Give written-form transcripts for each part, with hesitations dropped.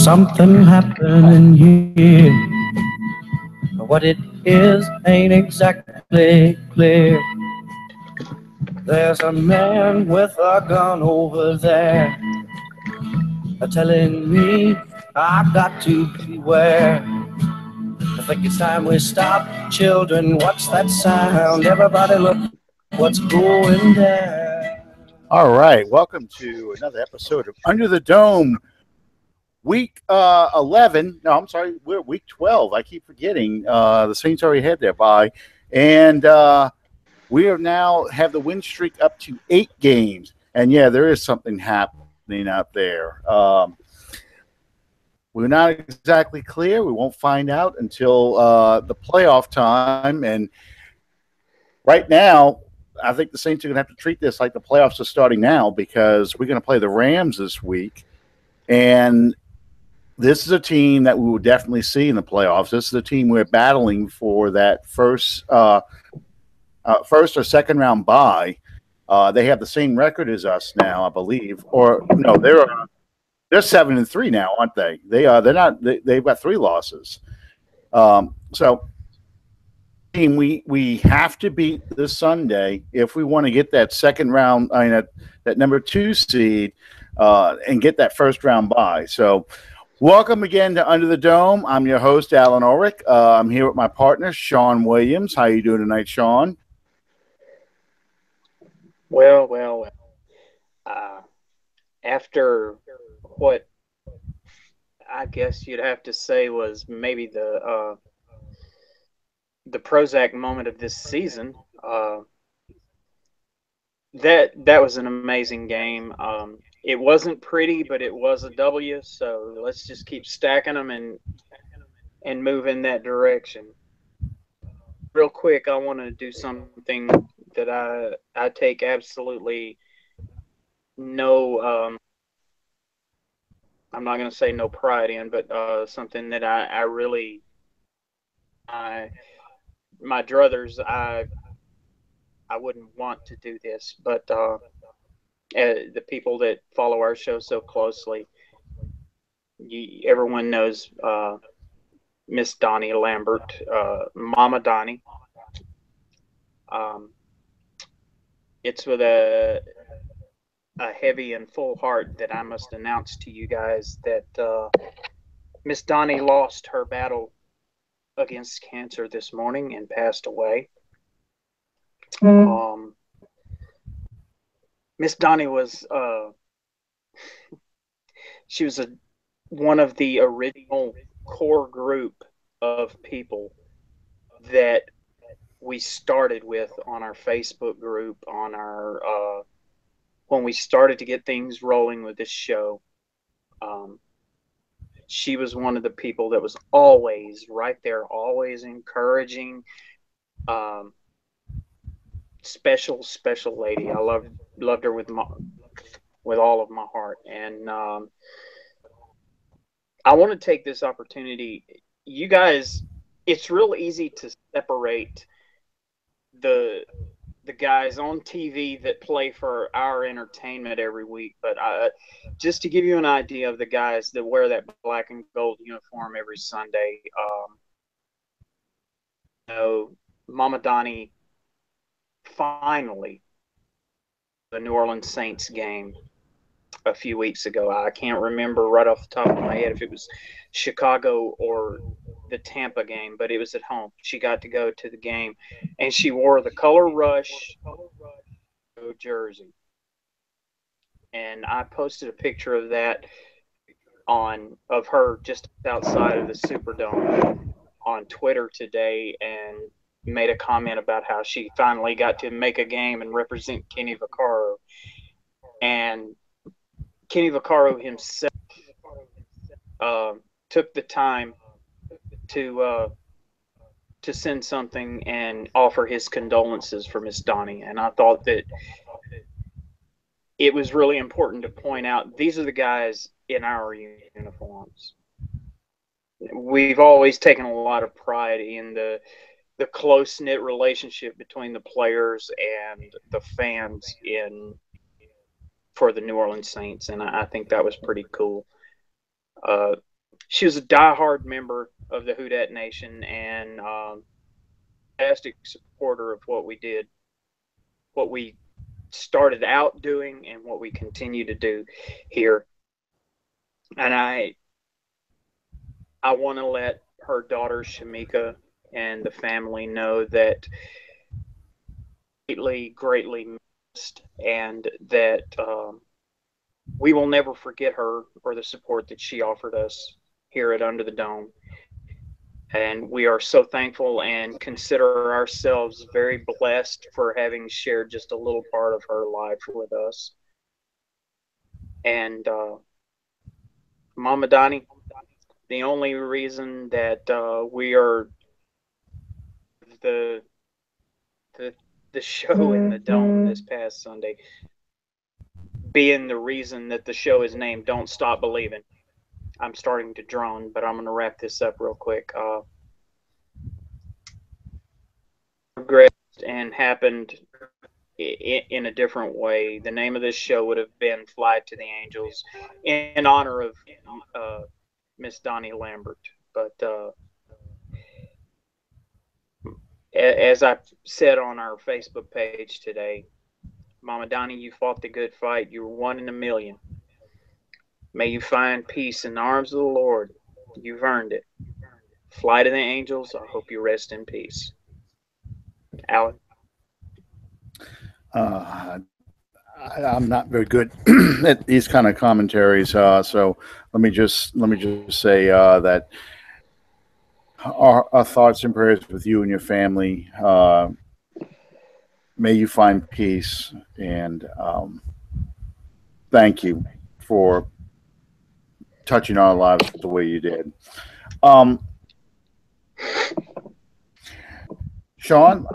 something happening here. What it is ain't exactly clear. There's a man with a gun over there, telling me I've got to beware. I think it's time we stop. Children, what's that sound? Everybody look what's going down. All right, welcome to another episode of Under the Dome, week 11. No, I'm sorry, we're week 12. I keep forgetting. The Saints already had their bye, and we are now have the win streak up to 8 games. And yeah, there is something happening out there. We're not exactly clear. We won't find out until the playoff time. And right now, I think the Saints are going to have to treat this like the playoffs are starting now, because we're going to play the Rams this week. And this is a team that we will definitely see in the playoffs. This is a team we're battling for that first or second round bye. They have the same record as us now, I believe. Or no, they're 7-3 now, aren't they? They're not. They've got 3 losses. So team we have to beat this Sunday if we want to get that second round. I mean that number 2 seed and get that first round bye. So welcome again to Under the Dome. I'm your host, Alan Ulrich. I'm here with my partner, Sean Williams. How you doing tonight, Sean? Well. After what I guess you'd have to say was maybe the Prozac moment of this season, that was an amazing game. It wasn't pretty, but it was a W. So let's just keep stacking them and move in that direction. Real quick, I want to do something that I take absolutely no. I'm not going to say no pride in, but something that I really, my druthers, I wouldn't want to do this, but the people that follow our show so closely, everyone knows Miss Donnie Lambert, Mama Donnie. It's with a heavy and full heart that I must announce to you guys that Miss Donnie lost her battle against cancer this morning and passed away. Miss Donnie was she was one of the original core group of people that we started with on our Facebook group, on our when we started to get things rolling with this show. She was one of the people that was always right there, always encouraging. Special lady. I loved her with all of my heart. And I want to take this opportunity. You guys, it's real easy to separate the guys on TV that play for our entertainment every week, but just to give you an idea of the guys that wear that black and gold uniform every Sunday, Mama Donnie finally the New Orleans Saints game a few weeks ago. I can't remember right off the top of my head if it was Chicago or the Tampa game, but it was at home. She got to go to the game, and she wore the Color Rush jersey. And I posted a picture of that of her just outside of the Superdome on Twitter today, and made a comment about how she finally got to make a game and represent Kenny Vaccaro. And Kenny Vaccaro himself took the time to send something and offer his condolences for Miss Donnie. And I thought that it was really important to point out these are the guys in our uniforms. We've always taken a lot of pride in the close-knit relationship between the players and the fans for the New Orleans Saints, and I think that was pretty cool. she was a diehard member of the Houdat Nation and fantastic supporter of what we did, what we started out doing, and what we continue to do here. And I want to let her daughter Shamika and the family know that greatly missed, and that we will never forget her or the support that she offered us here at Under the Dome. And we are so thankful and consider ourselves very blessed for having shared just a little part of her life with us. And Mama Donnie, the only reason that we are the show in the Dome this past Sunday, being the reason that the show is named Don't Stop Believing. I'm starting to drone, but I'm going to wrap this up real quick. Progressed and happened in a different way. The name of this show would have been Fly to the Angels in honor of Miss Donnie Lambert. But as I said on our Facebook page today, Mama Donnie, you fought the good fight. You were one in a million. May you find peace in the arms of the Lord. You've earned it. Fly to the Angels. I hope you rest in peace. Alan? I'm not very good at these kind of commentaries, so let me just say that our thoughts and prayers with you and your family. May you find peace, and thank you for touching our lives the way you did. Sean,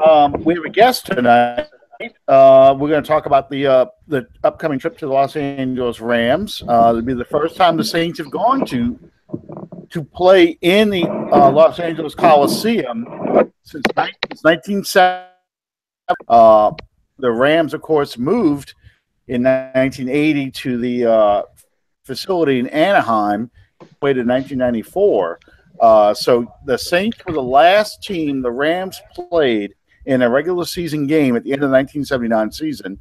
we have a guest tonight. We're going to talk about the upcoming trip to the Los Angeles Rams. It'll be the first time the Saints have gone to play in the Los Angeles Coliseum since 1970. The Rams, of course, moved in 1980 to the facility in Anaheim, played in 1994. So the Saints were the last team the Rams played in a regular season game at the end of the 1979 season.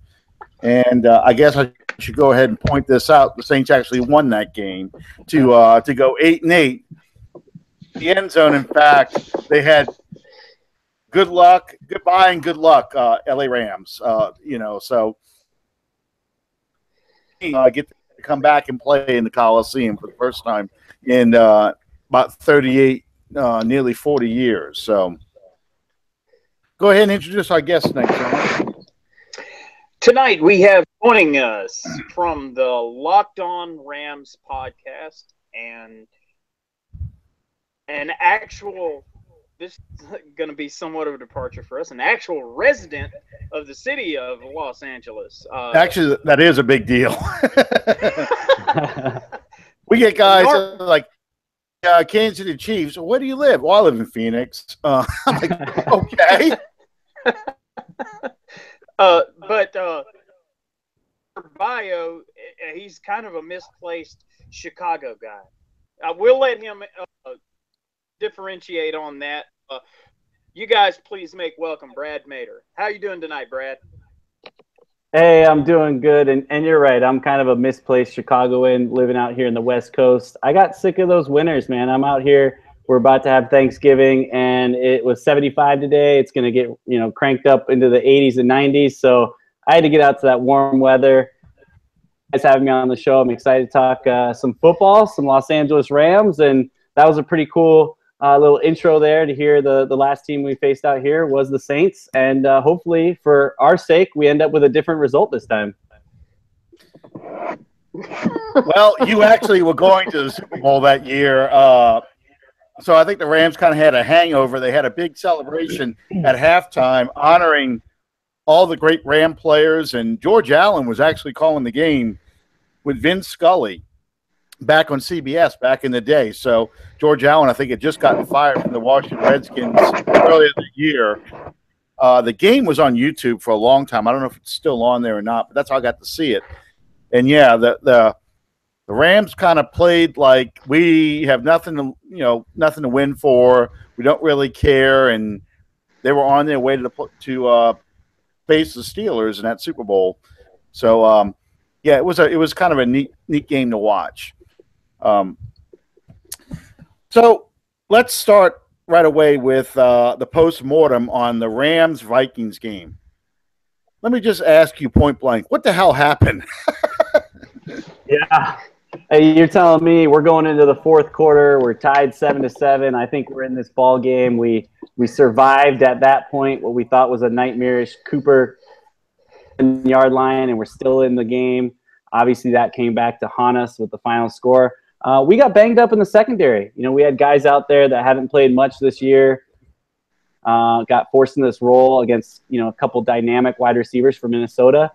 And I guess I should go ahead and point this out. The Saints actually won that game to go 8-8. The end zone, in fact, they had good luck, goodbye, and good luck, LA Rams. So get to come back and play in the Coliseum for the first time in about 38, nearly 40 years. So go ahead and introduce our guest next time. Tonight we have joining us from the Locked On Rams podcast and an actual, this is going to be somewhat of a departure for us, an actual resident of the city of Los Angeles. Actually, that is a big deal. We get guys like Kansas City Chiefs. Where do you live? Well, I live in Phoenix. I'm like, okay. But bio, he's kind of a misplaced Chicago guy. We'll let him differentiate on that. You guys, please make welcome Brad Mader. How you doing tonight, Brad? Hey, I'm doing good, and you're right. I'm kind of a misplaced Chicagoan living out here in the West Coast. I got sick of those winters, man. I'm out here. We're about to have Thanksgiving, and it was 75 today. It's going to get cranked up into the 80s and 90s. So I had to get out to that warm weather. You guys having me on the show. I'm excited to talk some football, some Los Angeles Rams, and that was a pretty cool little intro there to hear the last team we faced out here was the Saints, and hopefully for our sake we end up with a different result this time. Well, you actually were going to the Super Bowl that year, so I think the Rams kind of had a hangover. They had a big celebration at halftime honoring all the great Ram players, and George Allen was actually calling the game with Vince Scully back on CBS back in the day. So George Allen, I think, had just gotten fired from the Washington Redskins earlier this year. The game was on YouTube for a long time. I don't know if it's still on there or not, but that's how I got to see it. And yeah, the The Rams kind of played like we have nothing to win for. We don't really care, and they were on their way to face the Steelers in that Super Bowl. So yeah, it was kind of a neat game to watch. So let's start right away with the post-mortem on the Rams-Vikings game. Let me just ask you point blank, what the hell happened? Yeah. Hey, you're telling me we're going into the fourth quarter. We're tied 7-7. I think we're in this ball game. We survived at that point what we thought was a nightmarish Cooper yard line, and we're still in the game. Obviously, that came back to haunt us with the final score. We got banged up in the secondary. We had guys out there that haven't played much this year. Got forced in this role against a couple dynamic wide receivers from Minnesota.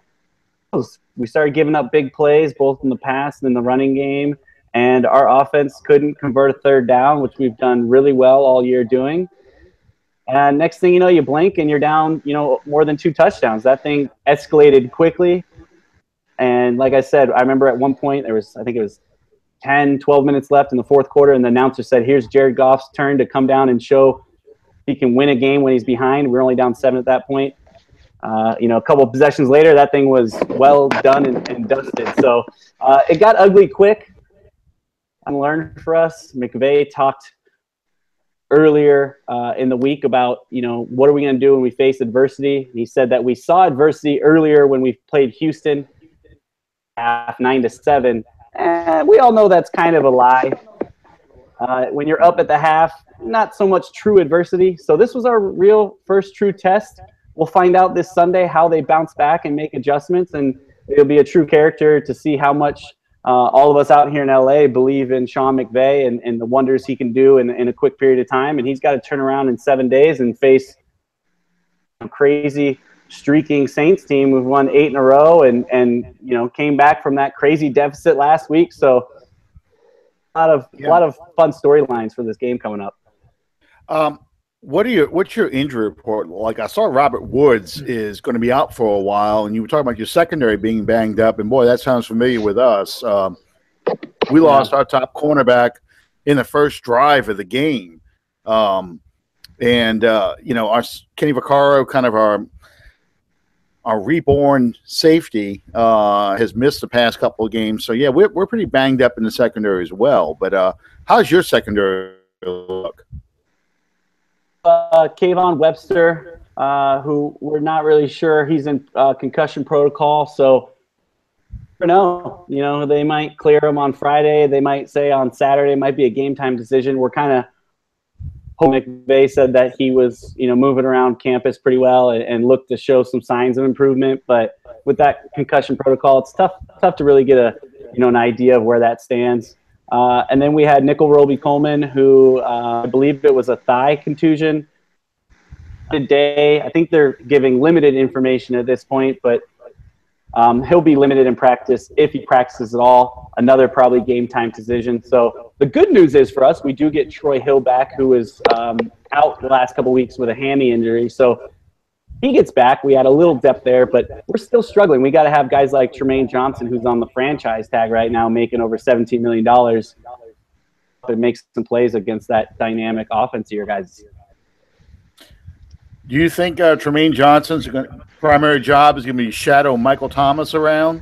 We started giving up big plays, both in the pass and in the running game, and our offense couldn't convert a third down, which we've done really well all year doing. And next thing you know, you blink and you're down, more than 2 touchdowns. That thing escalated quickly. And like I said, I remember at one point I think it was 10, 12 minutes left in the fourth quarter, and the announcer said, here's Jared Goff's turn to come down and show he can win a game when he's behind. We're only down 7 at that point. A couple of possessions later, that thing was well done and dusted. So it got ugly quick. I learned for us. McVay talked earlier in the week about, what are we going to do when we face adversity? He said that we saw adversity earlier when we played Houston, 9-7. And we all know that's kind of a lie. When you're up at the half, not so much true adversity. So this was our real first true test. We'll find out this Sunday how they bounce back and make adjustments, and it'll be a true character to see how much all of us out here in LA believe in Sean McVay and the wonders he can do in a quick period of time. And he's got to turn around in 7 days and face a crazy streaking Saints team who've won 8 in a row and came back from that crazy deficit last week. So a lot of fun storylines for this game coming up. What's your injury report? Like, I saw Robert Woods is going to be out for a while, and you were talking about your secondary being banged up, and boy, that sounds familiar with us. We lost our top cornerback in the first drive of the game. Our Kenny Vaccaro, kind of our reborn safety, has missed the past couple of games. So yeah, we're pretty banged up in the secondary as well. But how's your secondary look? Kayvon Webster, who we're not really sure, he's in concussion protocol, so they might clear him on Friday, they might say on Saturday, it might be a game time decision. We're kind of hoping. McVay said that he was moving around campus pretty well and looked to show some signs of improvement, but with that concussion protocol, it's tough to really get an idea of where that stands. And then we had Nickel Roby Coleman, who I believe it was a thigh contusion. Today, I think they're giving limited information at this point, but he'll be limited in practice if he practices at all. Another probably game time decision. So the good news is for us, we do get Troy Hill back, who was out the last couple of weeks with a hammy injury. So he gets back. We had a little depth there, but we're still struggling. We got to have guys like Tremaine Johnson, who's on the franchise tag right now, making over $17 million. But makes some plays against that dynamic offense here, guys. Do you think Tremaine Johnson's primary job is going to be shadow Michael Thomas around?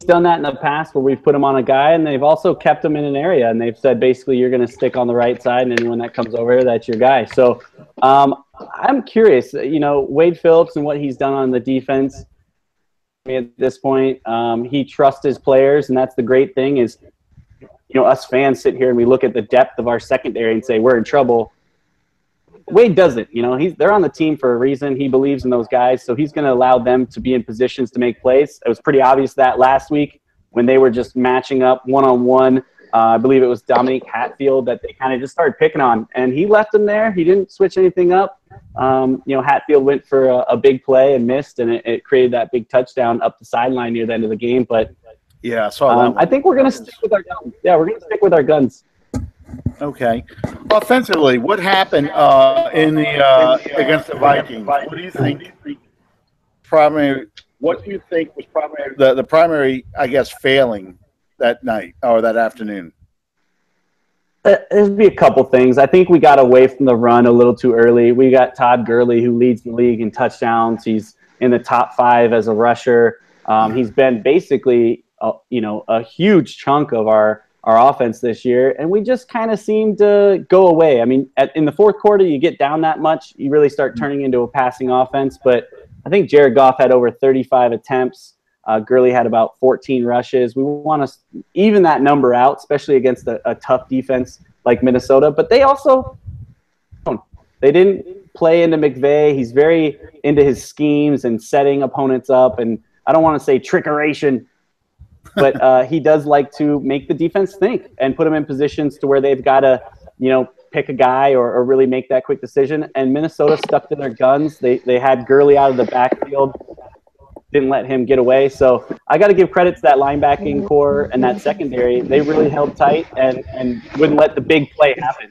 He's done that in the past where we've put him on a guy, and they've also kept him in an area, and they've said basically you're going to stick on the right side, and anyone that comes over here, that's your guy. So I'm curious, Wade Phillips and what he's done on the defense at this point. He trusts his players, and that's the great thing is, us fans sit here and we look at the depth of our secondary and say we're in trouble. Wade doesn't. They're on the team for a reason. He believes in those guys, so he's going to allow them to be in positions to make plays. It was pretty obvious that last week when they were just matching up one-on-one. I believe it was Dominique Hatfield that they kind of just started picking on, and he left him there. He didn't switch anything up. Hatfield went for a big play and missed, and it created that big touchdown up the sideline near the end of the game. But yeah, I saw that. I think we're going to stick with our guns. Yeah, we're going to stick with our guns. Okay. Offensively, what happened in the against the Vikings? What do you think? Primary What do you think was the primary, I guess, failing that night or that afternoon? There'd be a couple things. I think we got away from the run a little too early. We got Todd Gurley, who leads the league in touchdowns. He's in the top 5 as a rusher. He's been basically, a huge chunk of our offense this year, and we just kind of seemed to go away. I mean, in the fourth quarter, you get down that much, you really start turning into a passing offense. But I think Jared Goff had over 35 attempts. Gurley had about 14 rushes. We want to even that number out, especially against a tough defense like Minnesota. But they didn't play into McVay. He's very into his schemes and setting opponents up. And I don't want to say trickeration, but he does like to make the defense think and put them in positions to where they've got to, pick a guy or really make that quick decision. And Minnesota stuck to their guns. They had Gurley out of the backfield, didn't let him get away. So I got to give credit to that linebacking core and that secondary. They really held tight and wouldn't let the big play happen.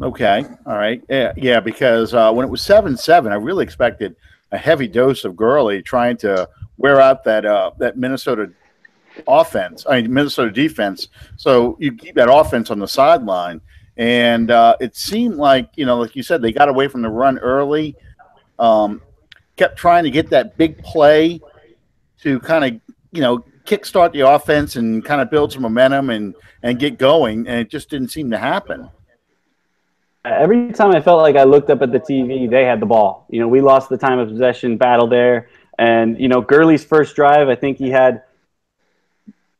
Okay. All right. Yeah, because when it was 7-7, I really expected a heavy dose of Gurley trying to wear out that Minnesota Minnesota defense. So you keep that offense on the sideline. And it seemed like, like you said, they got away from the run early, kept trying to get that big play to kind of, kickstart the offense and kind of build some momentum and get going. And it just didn't seem to happen. Every time I felt like I looked up at the TV, they had the ball. We lost the time of possession battle there. And, Gurley's first drive, I think he had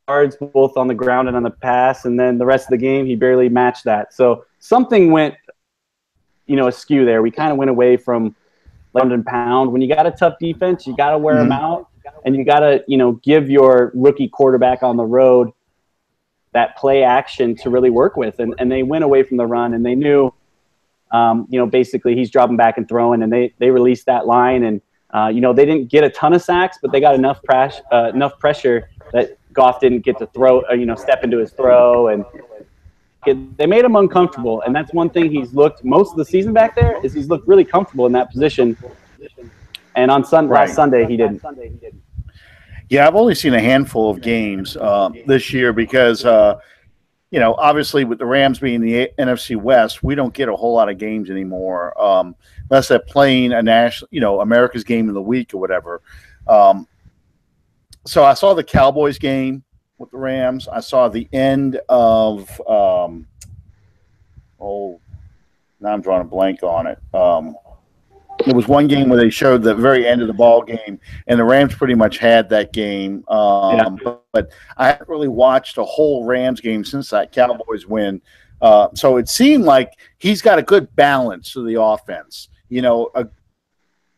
yards both on the ground and on the pass. And then the rest of the game, he barely matched that. So something went, askew there. We kind of went away from London pound. When you got a tough defense, you got to wear them out. And you got to, give your rookie quarterback on the road that play action to really work with. And they went away from the run, and they knew, basically he's dropping back and throwing, and they released that line. And, they didn't get a ton of sacks, but they got enough pressure that Goff didn't get to throw, step into his throw. And they made him uncomfortable. And that's one thing he's looked most of the season back there is he's looked really comfortable in that position. And on last Sunday, he didn't. Yeah, I've only seen a handful of games this year because, obviously with the Rams being the NFC West, we don't get a whole lot of games anymore unless they're playing a national, America's game of the week or whatever. So I saw the Cowboys game with the Rams. I saw the end of now I'm drawing a blank on it. There was one game where they showed the very end of the ball game, and the Rams pretty much had that game. But I haven't really watched a whole Rams game since that Cowboys win. So it seemed like he's got a good balance to the offense.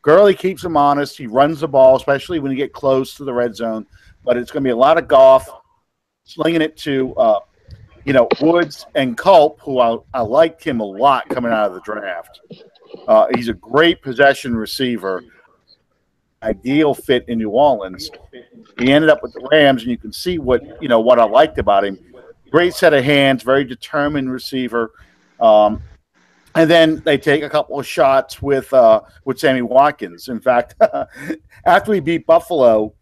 Gurley keeps him honest. He runs the ball, especially when you get close to the red zone. But it's going to be a lot of Goff slinging it to, Woods and Culp, who I liked him a lot coming out of the draft. He's a great possession receiver, ideal fit in New Orleans. He ended up with the Rams, and you can see what I liked about him. Great set of hands, very determined receiver. And then they take a couple of shots with Sammy Watkins. In fact, after we beat Buffalo,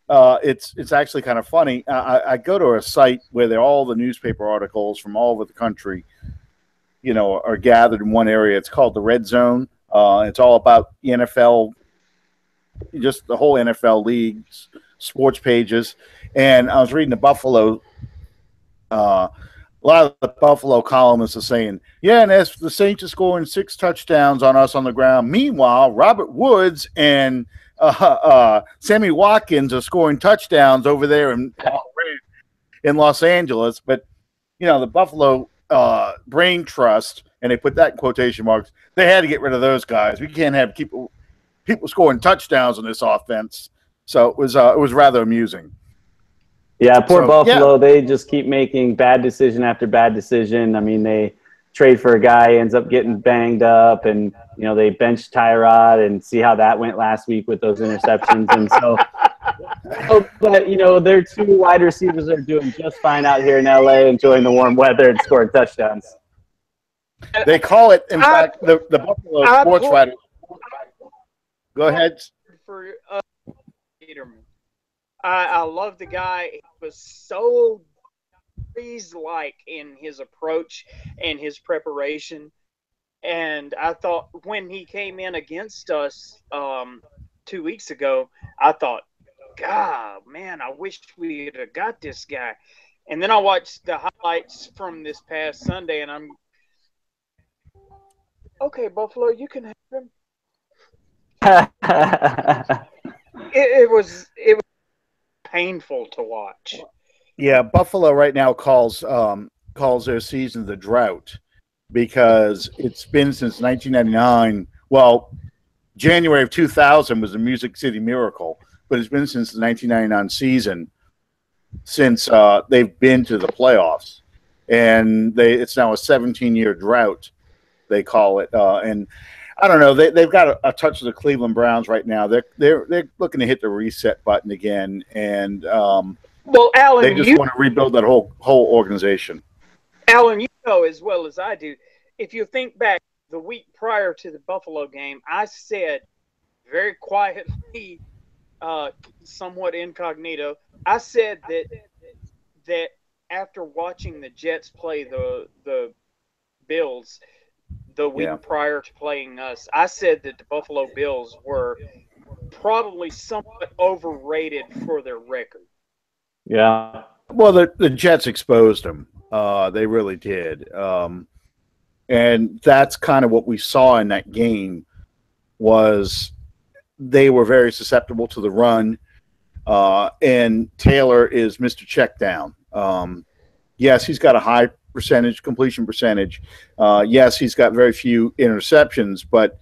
it's actually kind of funny. I go to a site where all the newspaper articles from all over the country, are gathered in one area. It's called the Red Zone. It's all about the NFL, just the whole NFL leagues, sports pages. And I was reading the Buffalo. A lot of the Buffalo columnists are saying, and as the Saints are scoring 6 touchdowns on us on the ground. Meanwhile, Robert Woods and Sammy Watkins are scoring touchdowns over there in Los Angeles. But, the Buffalo brain trust, and they put that in quotation marks, they had to get rid of those guys. We can't have people scoring touchdowns on this offense. So it was rather amusing. Yeah, poor Buffalo. Yeah. They just keep making bad decision after bad decision. I mean, they trade for a guy, ends up getting banged up, and they bench Tyrod, and see how that went last week with those interceptions. And so, but their 2 wide receivers are doing just fine out here in LA, enjoying the warm weather and scoring touchdowns. They call it, in fact, the Buffalo sports writers. Go ahead. for Peterman. I love the guy. He was so Breeze-like in his approach and his preparation. And I thought when he came in against us 2 weeks ago, I thought, God, man, I wish we had got this guy. And then I watched the highlights from this past Sunday, and I'm okay. Buffalo, you can have him. It was painful to watch. Yeah, Buffalo right now calls their season the drought because it's been since 1999. Well, January of 2000 was the Music City Miracle, but it's been since the 1999 season since they've been to the playoffs, and it's now a 17-year drought. They call it, and I don't know. They've got a touch of the Cleveland Browns right now. They're looking to hit the reset button again, and well, Alan, they just want to rebuild that whole organization. Alan, you know as well as I do. If you think back the week prior to the Buffalo game, I said very quietly, somewhat incognito, I said that after watching the Jets play the Bills the week prior to playing us, I said that the Buffalo Bills were probably somewhat overrated for their record. Yeah. Well, the Jets exposed them. They really did. And that's kind of what we saw in that game was they were very susceptible to the run. And Taylor is Mr. Checkdown. Yes, he's got a high completion percentage. Yes, he's got very few interceptions, but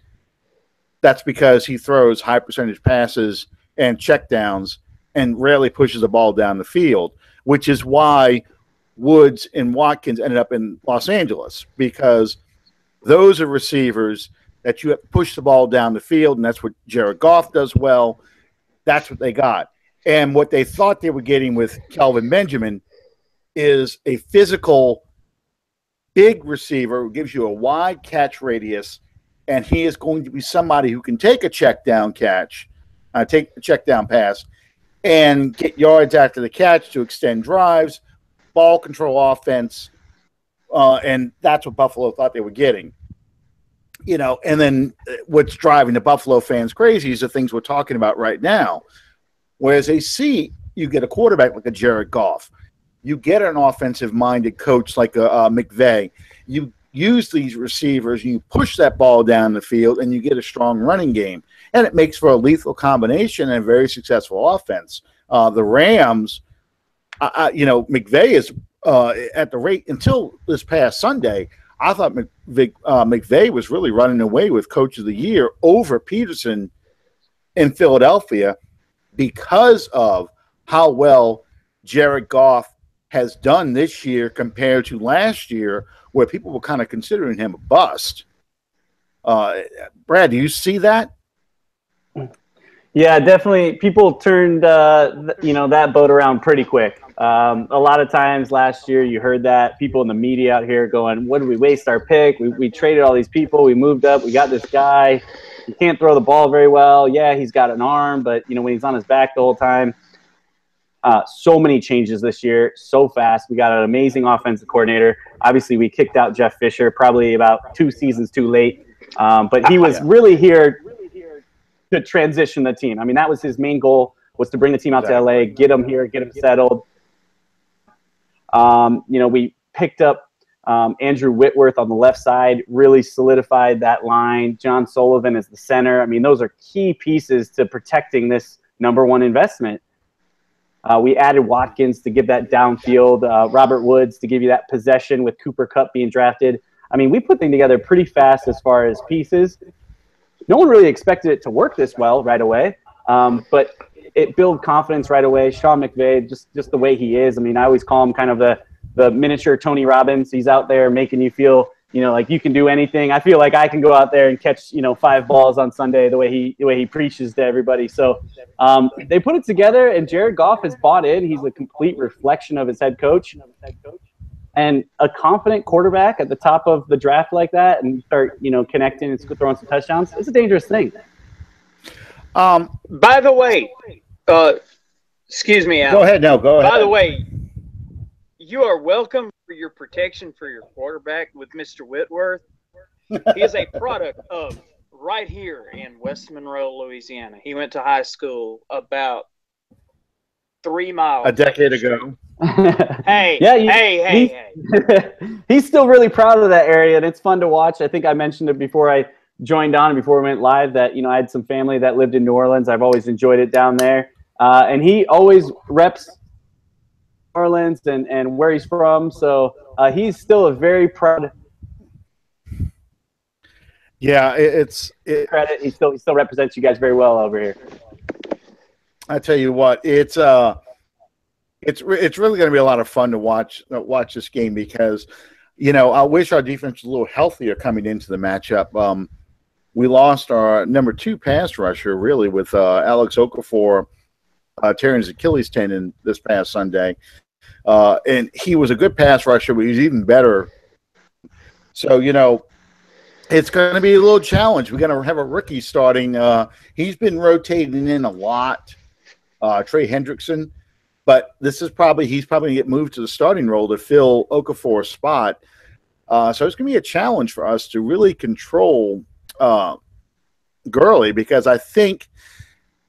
that's because he throws high percentage passes and checkdowns and rarely pushes the ball down the field, which is why Woods and Watkins ended up in Los Angeles, because those are receivers that you have to push the ball down the field, and that's what Jared Goff does well. That's what they got. And what they thought they were getting with Kelvin Benjamin is a physical big receiver who gives you a wide catch radius, and he is going to be somebody who can take a check down catch, take a check down pass, and get yards after the catch to extend drives, ball control offense, and that's what Buffalo thought they were getting. You know, and then what's driving the Buffalo fans crazy is the things we're talking about right now. Whereas they see you get a quarterback like a Jared Goff, you get an offensive-minded coach like a McVay, you use these receivers, you push that ball down the field, and you get a strong running game. And it makes for a lethal combination and a very successful offense. The Rams, McVay is at the rate until this past Sunday. I thought McVay was really running away with Coach of the Year over Peterson in Philadelphia because of how well Jared Goff has done this year compared to last year, where people were kind of considering him a bust. Brad, do you see that? Yeah, definitely. People turned that boat around pretty quick. A lot of times last year, you heard that people in the media out here going, "What did we waste our pick? We traded all these people. We moved up. We got this guy. He can't throw the ball very well. Yeah, he's got an arm, but when he's on his back the whole time." So many changes this year, so fast. We got an amazing offensive coordinator. Obviously, we kicked out Jeff Fisher probably about 2 seasons too late, but he was really here to transition the team. I mean, that was his main goal, was to bring the team out to LA, get them here, get them settled. We picked up Andrew Whitworth on the left side, really solidified that line. John Sullivan is the center. I mean, those are key pieces to protecting this number one investment. We added Watkins to give that downfield, Robert Woods to give you that possession with Cooper Kupp being drafted. I mean, we put things together pretty fast as far as pieces. No one really expected it to work this well right away, but it built confidence right away. Sean McVay, just the way he is. I mean, I always call him kind of the miniature Tony Robbins. He's out there making you feel, like you can do anything. I feel like I can go out there and catch, 5 balls on Sunday the way he preaches to everybody. So they put it together, and Jared Goff has bought in. He's a complete reflection of his head coach. And a confident quarterback at the top of the draft like that and start, connecting and throwing some touchdowns, it's a dangerous thing. By the way, excuse me, Alan. Go ahead. No, go ahead. By the way, you are welcome for your protection for your quarterback with Mr. Whitworth. He is a product of right here in West Monroe, Louisiana. He went to high school about 3 miles. A decade ago. Hey, Yeah, hey. He's still really proud of that area, and it's fun to watch. I think I mentioned it before I joined on, before we went live, that I had some family that lived in New Orleans. I've always enjoyed it down there, and he always reps New Orleans and where he's from. So he's still a very proud. Yeah, Credit. He still represents you guys very well over here. I tell you what, it's really going to be a lot of fun to watch this game because, I wish our defense was a little healthier coming into the matchup. We lost our number 2 pass rusher, really, with Alex Okafor tearing his Achilles tendon this past Sunday. And he was a good pass rusher, but he's even better. So, it's going to be a little challenge. We're going to have a rookie starting. He's been rotating in a lot, Trey Hendrickson. But he's probably going to get moved to the starting role to fill Okafor's spot. So it's going to be a challenge for us to really control Gurley, because I think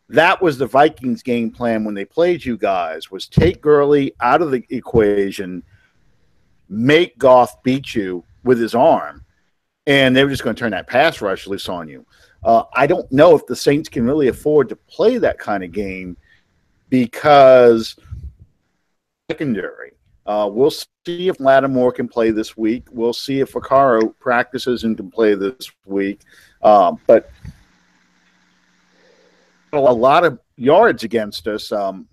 that was the Vikings' game plan when they played you guys, was take Gurley out of the equation, make Goff beat you with his arm, and they were just going to turn that pass rush loose on you. I don't know if the Saints can really afford to play that kind of game, because secondary. We'll see if Lattimore can play this week. We'll see if Vaccaro practices and can play this week. But a lot of yards against us. A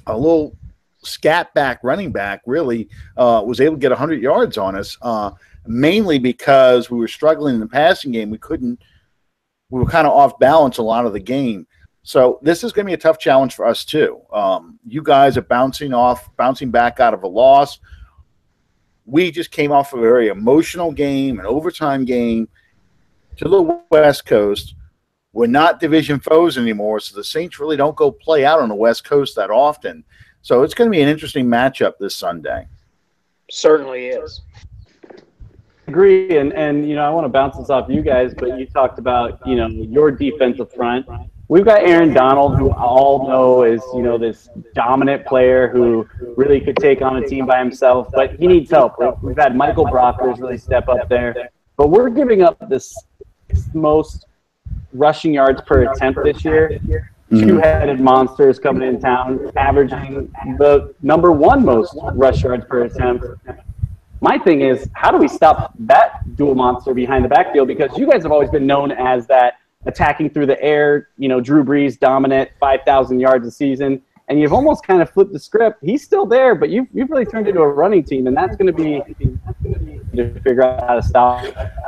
little scat back running back really was able to get 100 yards on us, mainly because we were struggling in the passing game. We were kind of off balance a lot of the game. So this is going to be a tough challenge for us too. You guys are bouncing back out of a loss. We just came off a very emotional game, an overtime game to the West Coast. We're not division foes anymore, so the Saints really don't go play out on the West Coast that often. So it's going to be an interesting matchup this Sunday. Certainly is. Agree, and I want to bounce this off you guys, but you talked about your defensive front. We've got Aaron Donald, who all know is this dominant player who really could take on a team by himself, but he needs help. We've had Michael Brockers really step up there, but we're giving up the 6th most rushing yards per attempt this year. Two-headed monsters coming in town, averaging the number 1 most rush yards per attempt. My thing is, how do we stop that dual monster behind the backfield? Because you guys have always been known as that attacking through the air, Drew Brees dominant, 5,000 yards a season, and you've almost kind of flipped the script. He's still there, but you've really turned into a running team, and that's going to be to figure out how to stop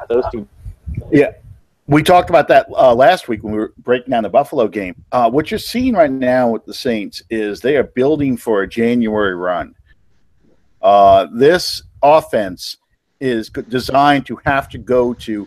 those two. Yeah. We talked about that last week when we were breaking down the Buffalo game. What you're seeing right now with the Saints is they are building for a January run. This offense is designed to have to go to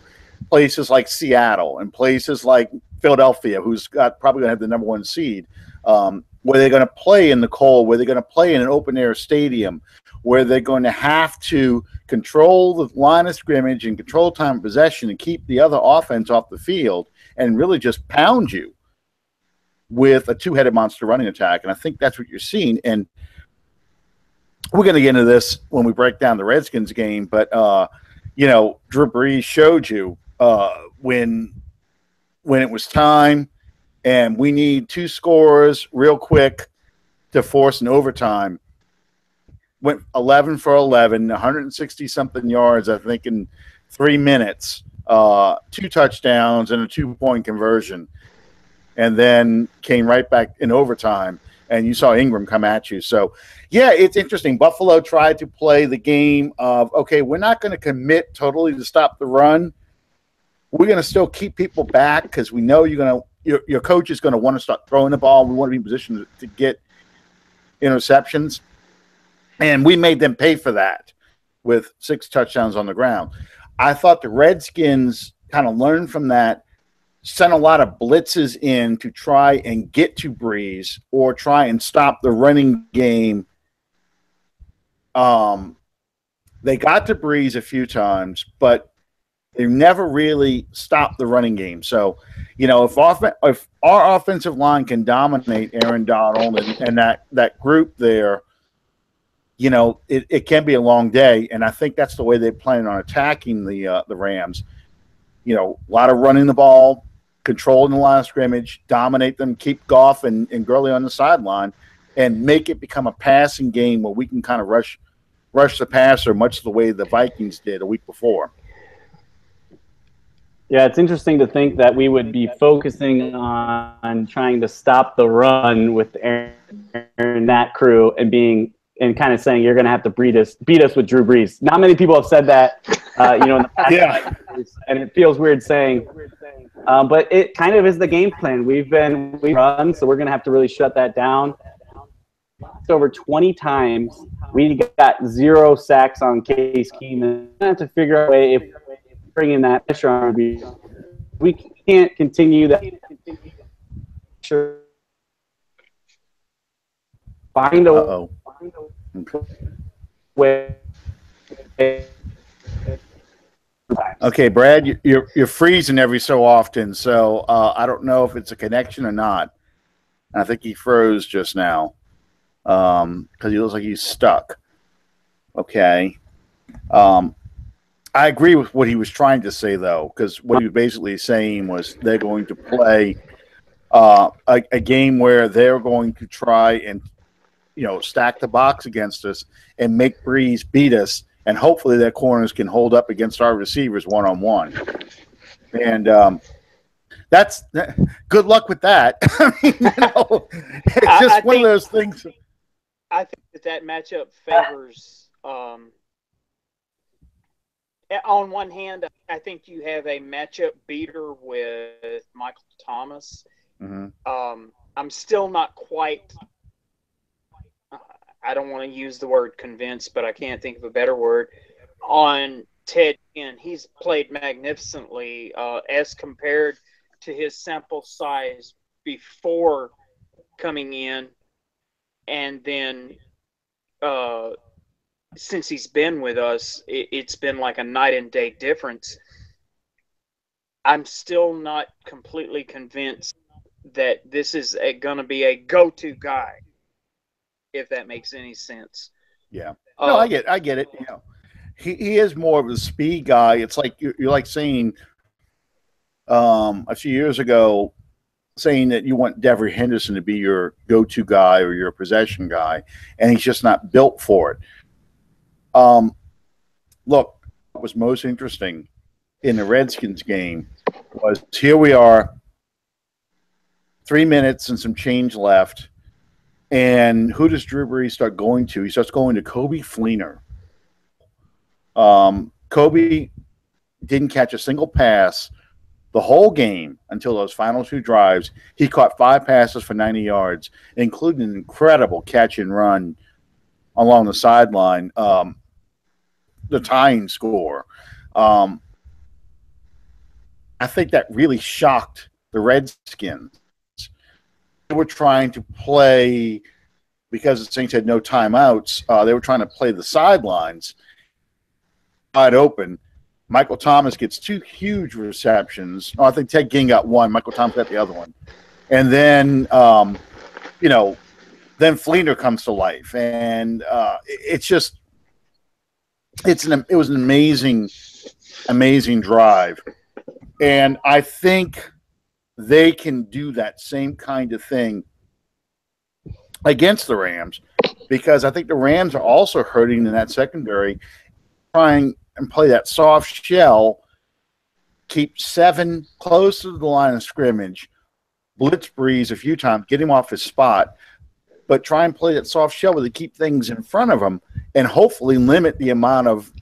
places like Seattle and places like Philadelphia, who's probably going to have the number 1 seed, where they're going to play in the cold, where they're going to play in an open-air stadium, where they're going to have to control the line of scrimmage and control time of possession and keep the other offense off the field and really just pound you with a two-headed monster running attack. And I think that's what you're seeing. And we're going to get into this when we break down the Redskins game, but, Drew Brees showed you when it was time and we need 2 scores real quick to force an overtime. Went 11 for 11, 160-something yards, I think, in 3 minutes, 2 touchdowns and a 2-point conversion, and then came right back in overtime, and you saw Ingram come at you. So, yeah, it's interesting. Buffalo tried to play the game of, okay, we're not going to commit totally to stop the run. We're going to still keep people back because we know your coach is going to want to start throwing the ball. We want to be in position to get interceptions. And we made them pay for that with 6 touchdowns on the ground. I thought the Redskins kind of learned from that sent a lot of blitzes in to try and get to Breeze or try and stop the running game. They got to Breeze a few times, but they never really stopped the running game. So, if our offensive line can dominate Aaron Donald and that group there, it can be a long day. And I think that's the way they plan on attacking the Rams. A lot of running the ball, controlling the line of scrimmage, dominate them, keep Goff and Gurley on the sideline, and make it become a passing game where we can kind of rush the passer, much the way the Vikings did a week before. Yeah, it's interesting to think that we would be focusing on trying to stop the run with Aaron and that crew and kind of saying you're going to have to beat us with Drew Brees. Not many people have said that, in the past. Yeah. And it feels weird saying, but it kind of is the game plan. We run, so we're going to have to really shut that down. It's over 20 times. We got 0 sacks on Case Keenum. We have to figure out a way if bringing that pressure on. We can't continue that. Find a way. Okay, Brad, you're freezing every so often, so I don't know if it's a connection or not. I think he froze just now because he looks like he's stuck. Okay. I agree with what he was trying to say, though, because what he was basically saying was they're going to play a game where they're going to try and, stack the box against us and make Breeze beat us, and hopefully their corners can hold up against our receivers one-on-one. And that's good luck with that. I mean, it's just one of those things. I think that matchup favors. On one hand, I think you have a matchup beater with Michael Thomas. Mm-hmm. I'm still not quite. I don't want to use the word convinced, but I can't think of a better word on Ted. And he's played magnificently as compared to his sample size before coming in, and then since he's been with us, it's been like a night and day difference. I'm still not completely convinced that this is going to be a go-to guy, if that makes any sense. Yeah. No, I get it. He is more of a speed guy. It's like you're like saying a few years ago, saying that you want Devery Henderson to be your go-to guy or your possession guy, and he's just not built for it. Look, what was most interesting in the Redskins game was here we are, 3 minutes and some change left, and who does Drew Brees start going to? He starts going to Coby Fleener. Coby didn't catch a single pass the whole game until those final 2 drives. He caught 5 passes for 90 yards, including an incredible catch and run along the sideline. The tying score. I think that really shocked the Redskins. They were trying to play, because the Saints had no timeouts, they were trying to play the sidelines wide open. Michael Thomas gets 2 huge receptions. I think Ted Ginn got 1. Michael Thomas got the other one. And then, then Fleener comes to life. And it's just, it was an amazing drive. And I think they can do that same kind of thing against the Rams, because I think the Rams are also hurting in that secondary, trying and play that soft shell, keep 7 close to the line of scrimmage, blitz Breeze a few times, get him off his spot, but try and play that soft shell where they keep things in front of him and hopefully limit the amount of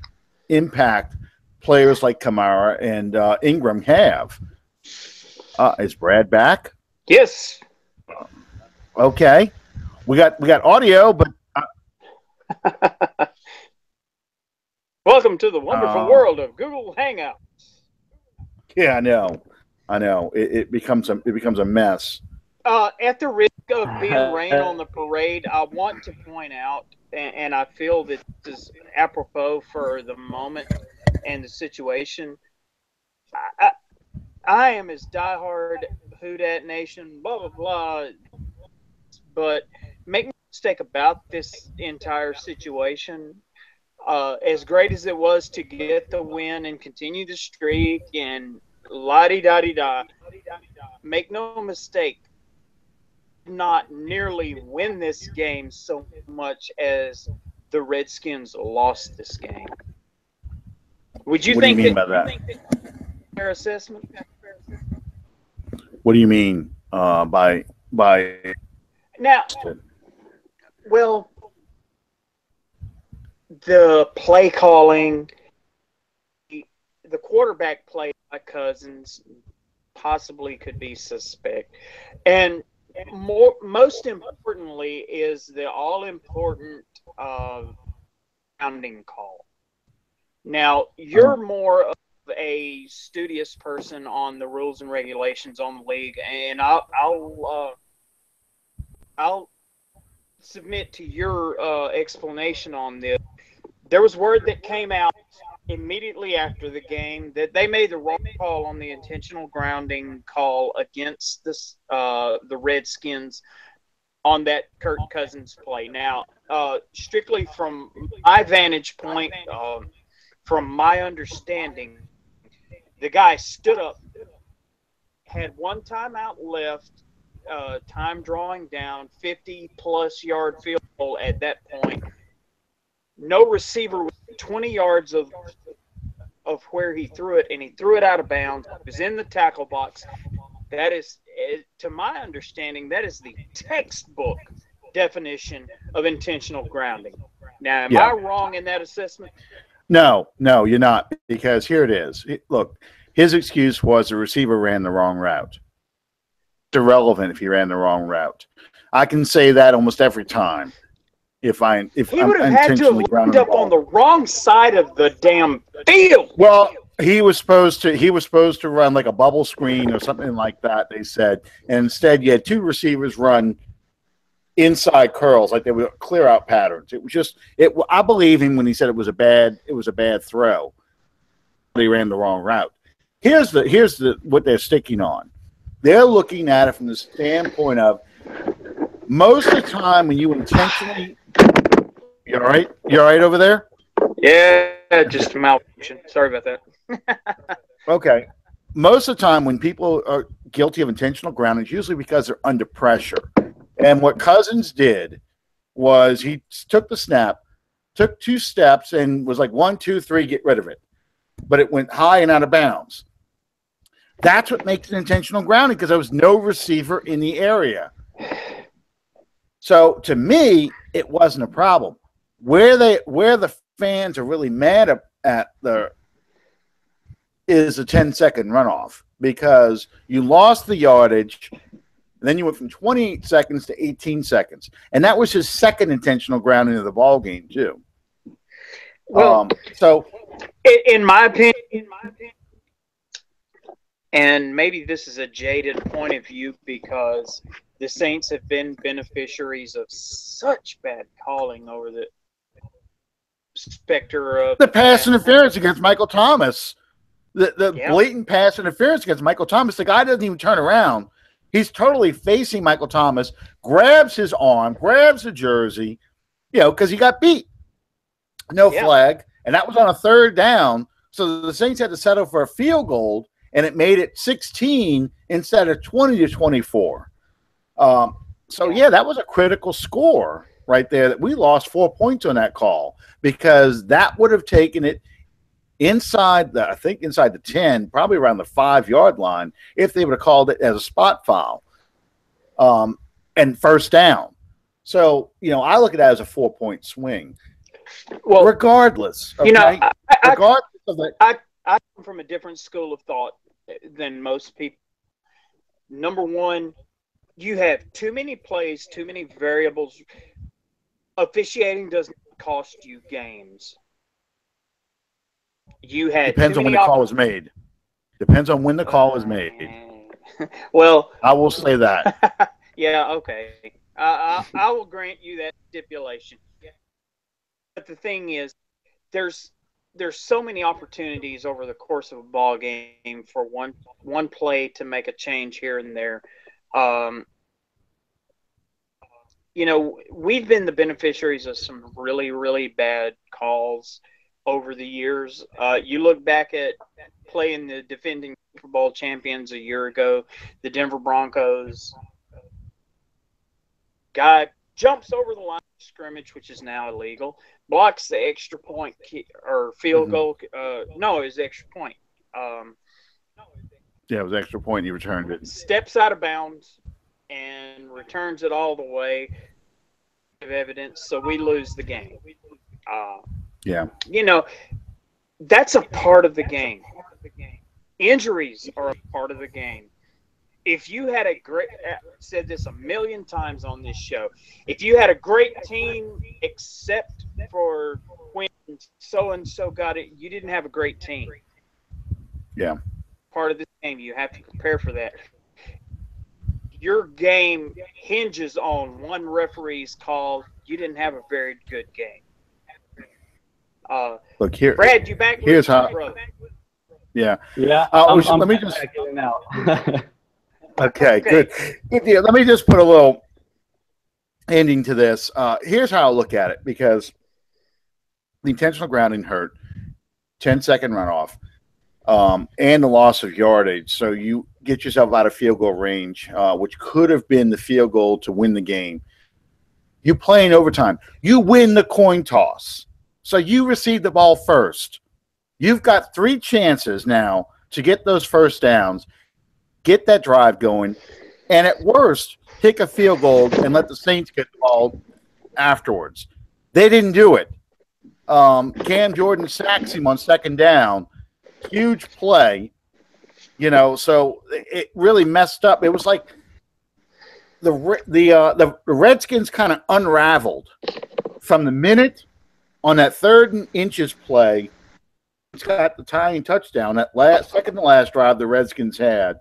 impact players like Kamara and Ingram have. Is Brad back? Yes. Okay. We got audio, but welcome to the wonderful world of Google Hangouts. Yeah, I know. I know it becomes a mess. At the risk of being rain on the parade, I want to point out, and I feel that this is apropos for the moment and the situation. I, I am as diehard Who Dat Nation, blah blah blah, but make no mistake about this entire situation. As great as it was to get the win and continue the streak and la di da di da, make no mistake, not nearly win this game so much as the Redskins lost this game. Would you What do you think mean that? by that? Fair assessment. What do you mean by Now, well, the play calling, the quarterback play by Cousins possibly could be suspect, and most importantly is the all-important grounding call. Now, you're more of a studious person on the rules and regulations on the league, and I'll submit to your explanation on this. There was word that came out immediately after the game that they made the wrong call on the intentional grounding call against the Redskins on that Kirk Cousins play. Now, strictly from my vantage point, from my understanding, the guy stood up, had one timeout left, time drawing down, 50-plus yard field goal at that point. No receiver was 20 yards of where he threw it, and he threw it out of bounds. It was in the tackle box. That is, to my understanding, that is the textbook definition of intentional grounding. Now, am I wrong in that assessment? No, you're not, because here it is. Look, his excuse was the receiver ran the wrong route. It's irrelevant if he ran the wrong route. I can say that almost every time. If he I'm would have had to have lined up on the wrong side of the damn field. Well, he was supposed to run like a bubble screen or something like that, they said. And instead you had two receivers run inside curls, like they were clear out patterns. It was just I believe him when he said it was a bad throw. He ran the wrong route. Here's what they're sticking on. They're looking at it from the standpoint of most of the time when you intentionally. You all right? You all right over there? Yeah, just a malfunction. Sorry about that. Okay. Most of the time when people are guilty of intentional grounding, it's usually because they're under pressure. And what Cousins did was he took the snap, took 2 steps, and was like 1, 2, 3, get rid of it. But it went high and out of bounds. That's what makes it intentional grounding, because there was no receiver in the area. So to me, it wasn't a problem. Where the fans are really mad at is a 10-second runoff, because you lost the yardage, and then you went from 28 seconds to 18 seconds, and that was his second intentional grounding of the ball game too. Well, so in my opinion, and maybe this is a jaded point of view because the Saints have been beneficiaries of such bad calling over the specter of the pass interference against Michael Thomas. The blatant pass interference against Michael Thomas. The guy doesn't even turn around. He's totally facing Michael Thomas, grabs his arm, grabs the jersey, because he got beat. No flag. And that was on a 3rd down. So the Saints had to settle for a field goal, and it made it 16 instead of 20-24. That was a critical score right there, that we lost 4 points on that call, because that would have taken it inside the 10, probably around the 5-yard line, if they would have called it as a spot foul and first down. So, I look at that as a 4-point swing. Well, regardless. Okay? Regardless of that. I come from a different school of thought than most people. Number one, you have too many plays, too many variables. Officiating doesn't cost you games. You had depends on when the call was made. Depends on when the call is made. Well, I will say that. Yeah, okay. I will grant you that stipulation. But the thing is, there's so many opportunities over the course of a ball game for one play to make a change here and there. We've been the beneficiaries of some really, really bad calls over the years. You look back at playing the defending Super Bowl champions a year ago, the Denver Broncos. Guy jumps over the line of scrimmage, which is now illegal, blocks the extra point or field goal. No, it was extra point. Yeah, it was extra point. You returned it. Steps out of bounds and returns it all the way of evidence, so we lose the game. Yeah. That's a part of the game. Injuries are a part of the game. If you had a great, I've said this a million times on this show, if you had a great team except for when so-and-so got it, you didn't have a great team. Yeah. Part of this game, you have to prepare for that. Your game hinges on one referee's call. You didn't have a very good game. Look here, Brad, you back? Here's how. Brother. Yeah. Yeah. Let me just. Backing out. Okay, good. Yeah, let me just put a little ending to this. Here's how I look at it, because the intentional grounding hurt, 10-second runoff, and the loss of yardage. So you get yourself out of field goal range, which could have been the field goal to win the game. You play in overtime. You win the coin toss. So you receive the ball first. You've got 3 chances now to get those first downs, get that drive going, and at worst, kick a field goal and let the Saints get the ball afterwards. They didn't do it. Cam Jordan sacks him on second down. Huge play. So it really messed up. It was like the Redskins kind of unraveled from the minute on that 3rd and inches play. It's got the tying touchdown, that second to last drive the Redskins had.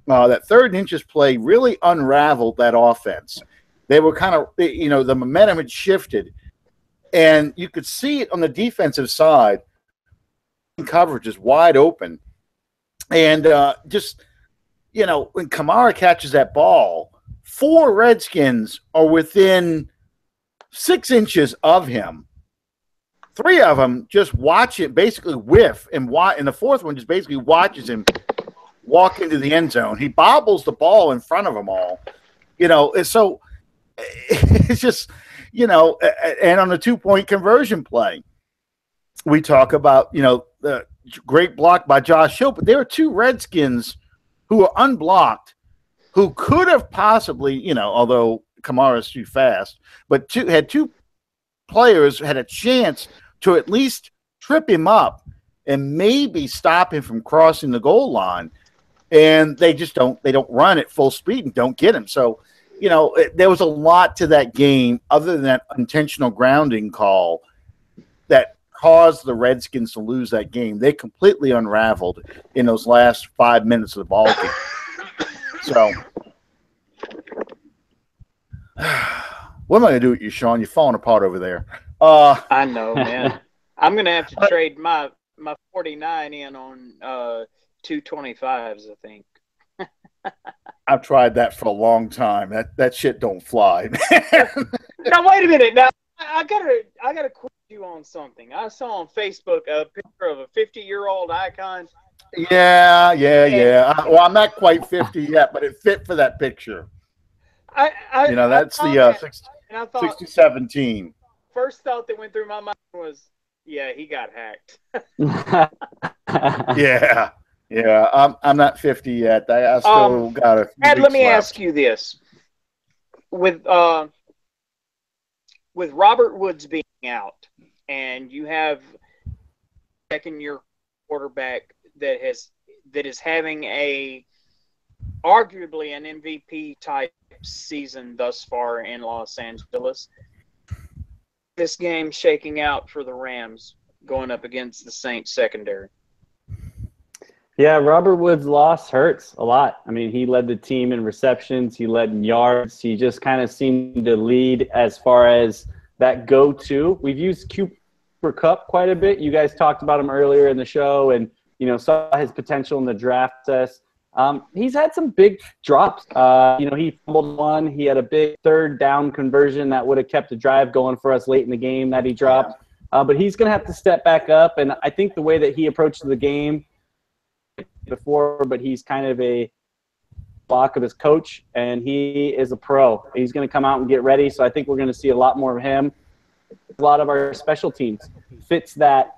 That 3rd and inches play really unraveled that offense. They were kind of, the momentum had shifted, and you could see it on the defensive side. Coverage is wide open, and when Kamara catches that ball, 4 Redskins are within 6 inches of him. 3 of them just watch it, basically whiff, and the 4th one just basically watches him walk into the end zone. He bobbles the ball in front of them all. So it's just, and on the 2-point conversion play, we talk about, the great block by Josh Hill, but there are 2 Redskins who were unblocked who could have possibly, although Kamara's too fast, but had 2 players had a chance to at least trip him up and maybe stop him from crossing the goal line. And they don't run at full speed and don't get him. So, there was a lot to that game other than that intentional grounding call that caused the Redskins to lose that game. They completely unraveled in those last 5 minutes of the ball game. So, what am I going to do with you, Sean? You're falling apart over there. I know, man. I'm going to have to trade my 49 in on 225s, I think. I've tried that for a long time. That shit don't fly. Now wait a minute. Now I gotta quiz you on something. I saw on Facebook a picture of a 50-year-old icon. Yeah. Well, I'm not quite 50 yet, but it fit for that picture. That's the 6017. First thought that went through my mind was, yeah, he got hacked. Yeah. I'm not 50 yet. I still got a few Ed, let me left. ask you this: with Robert Woods being out, and you have second-year quarterback that is having arguably an MVP type season thus far in Los Angeles, this game shaking out for the Rams going up against the Saints secondary. Yeah, Robert Woods' loss hurts a lot. I mean, he led the team in receptions. He led in yards. He just kind of seemed to lead as far as that go-to. We've used Cooper Kupp quite a bit. You guys talked about him earlier in the show and, saw his potential in the draft test. He's had some big drops. He fumbled one. He had a big third down conversion that would have kept the drive going for us late in the game that he dropped. But he's going to have to step back up. And I think the way that he approaches the game before, but he's kind of a block of his coach, and he is a pro. He's going to come out and get ready. So I think we're going to see a lot more of him. A lot of our special teams fits that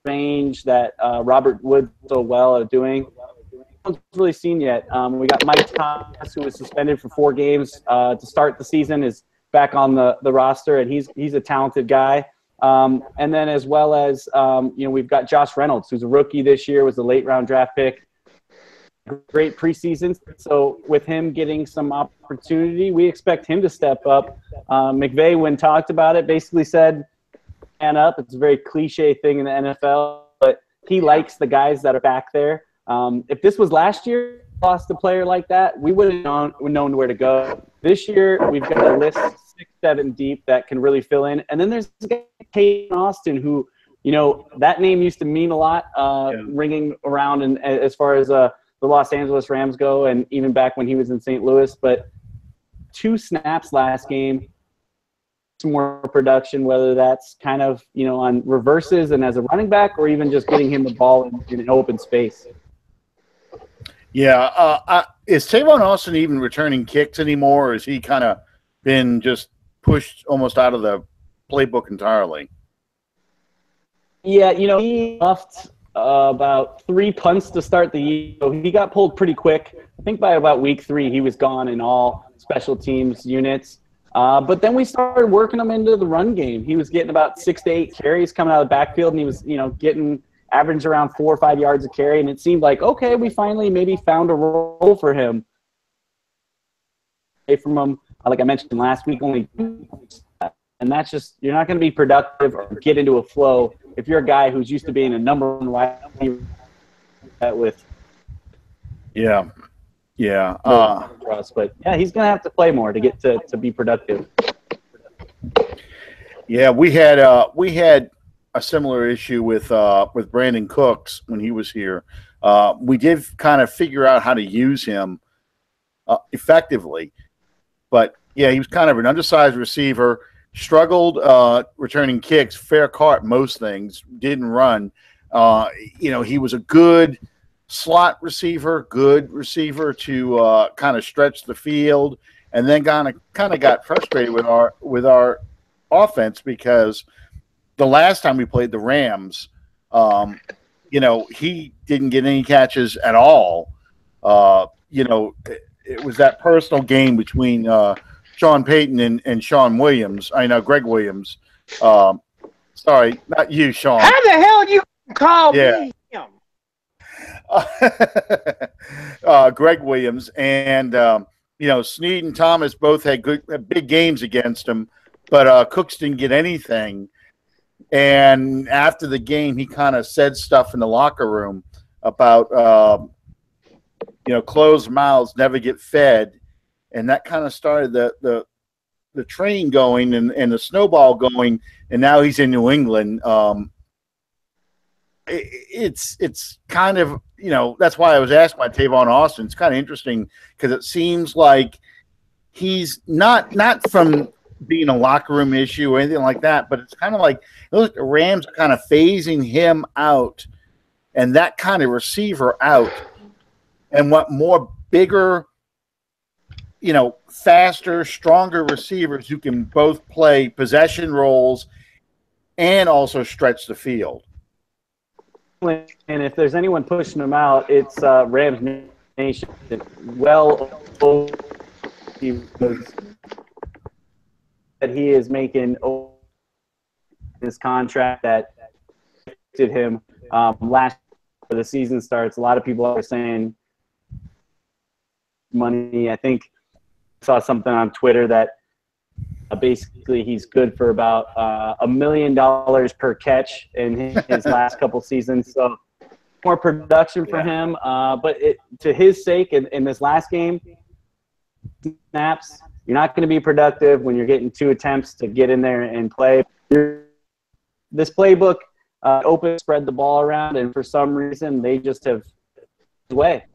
range that Robert Woods so well at doing. No one's really seen yet. We got Mike Thomas, who was suspended for 4 games to start the season, is back on the roster, and he's a talented guy. And then as well as, we've got Josh Reynolds, who's a rookie this year, was a late-round draft pick. Great preseason. So with him getting some opportunity, we expect him to step up. McVay, when talked about it, basically said, man up. It's a very cliche thing in the NFL, but he likes the guys that are back there. If this was last year, lost a player like that, we wouldn't have known where to go. This year, we've got a list 6-7 deep that can really fill in. And then there's Tavon Austin, who, that name used to mean a lot, ringing around and as far as the Los Angeles Rams go, and even back when he was in St. Louis. But 2 snaps last game, some more production, whether that's kind of, on reverses and as a running back, or even just getting him the ball in an open space. Yeah. Is Tavon Austin even returning kicks anymore, or is he kind of been just pushed almost out of the playbook entirely? Yeah, he left about 3 punts to start the year. So he got pulled pretty quick. I think by about week 3, he was gone in all special teams units. But then we started working him into the run game. He was getting about 6 to 8 carries coming out of the backfield, and he was, getting average around 4 or 5 yards a carry. And it seemed like, okay, we finally maybe found a role for him. From him, like I mentioned last week, only, and that's just, you're not going to be productive or get into a flow if you're a guy who's used to being a number 1 wide receiver with. Yeah. But yeah, he's going to have to play more to get to be productive. Yeah, we had a similar issue with Brandon Cooks when he was here. We did kind of figure out how to use him effectively, but yeah, he was kind of an undersized receiver. Struggled returning kicks, fair caught most things, didn't run. He was a good slot receiver, good receiver to kind of stretch the field, and then kind of got frustrated with our offense because the last time we played the Rams, he didn't get any catches at all. It was that personal game between Sean Payton and Sean Williams. I know Greg Williams. Sorry, not you, Sean. How the hell you call me him? Greg Williams and Snead and Thomas both had big games against him, but Cooks didn't get anything. And after the game, he kind of said stuff in the locker room about closed mouths never get fed. And that kind of started the train going and the snowball going, and now he's in New England. It's kind of, that's why I was asking about Tavon Austin. It's kind of interesting because it seems like he's not from being a locker room issue or anything like that, but it's kind of like the Rams are kind of phasing him out and that kind of receiver out and want more bigger, faster, stronger receivers who can both play possession roles and also stretch the field. And if there's anyone pushing him out, it's Rams Nation. Well, that he is making his contract that did him last year the season starts. A lot of people are saying money. I think I saw something on Twitter that basically he's good for about $1 million per catch in his last couple seasons. So more production for him. But to his sake, in this last game, snaps, you're not going to be productive when you're getting 2 attempts to get in there and play. This playbook spread the ball around, and for some reason they just have way.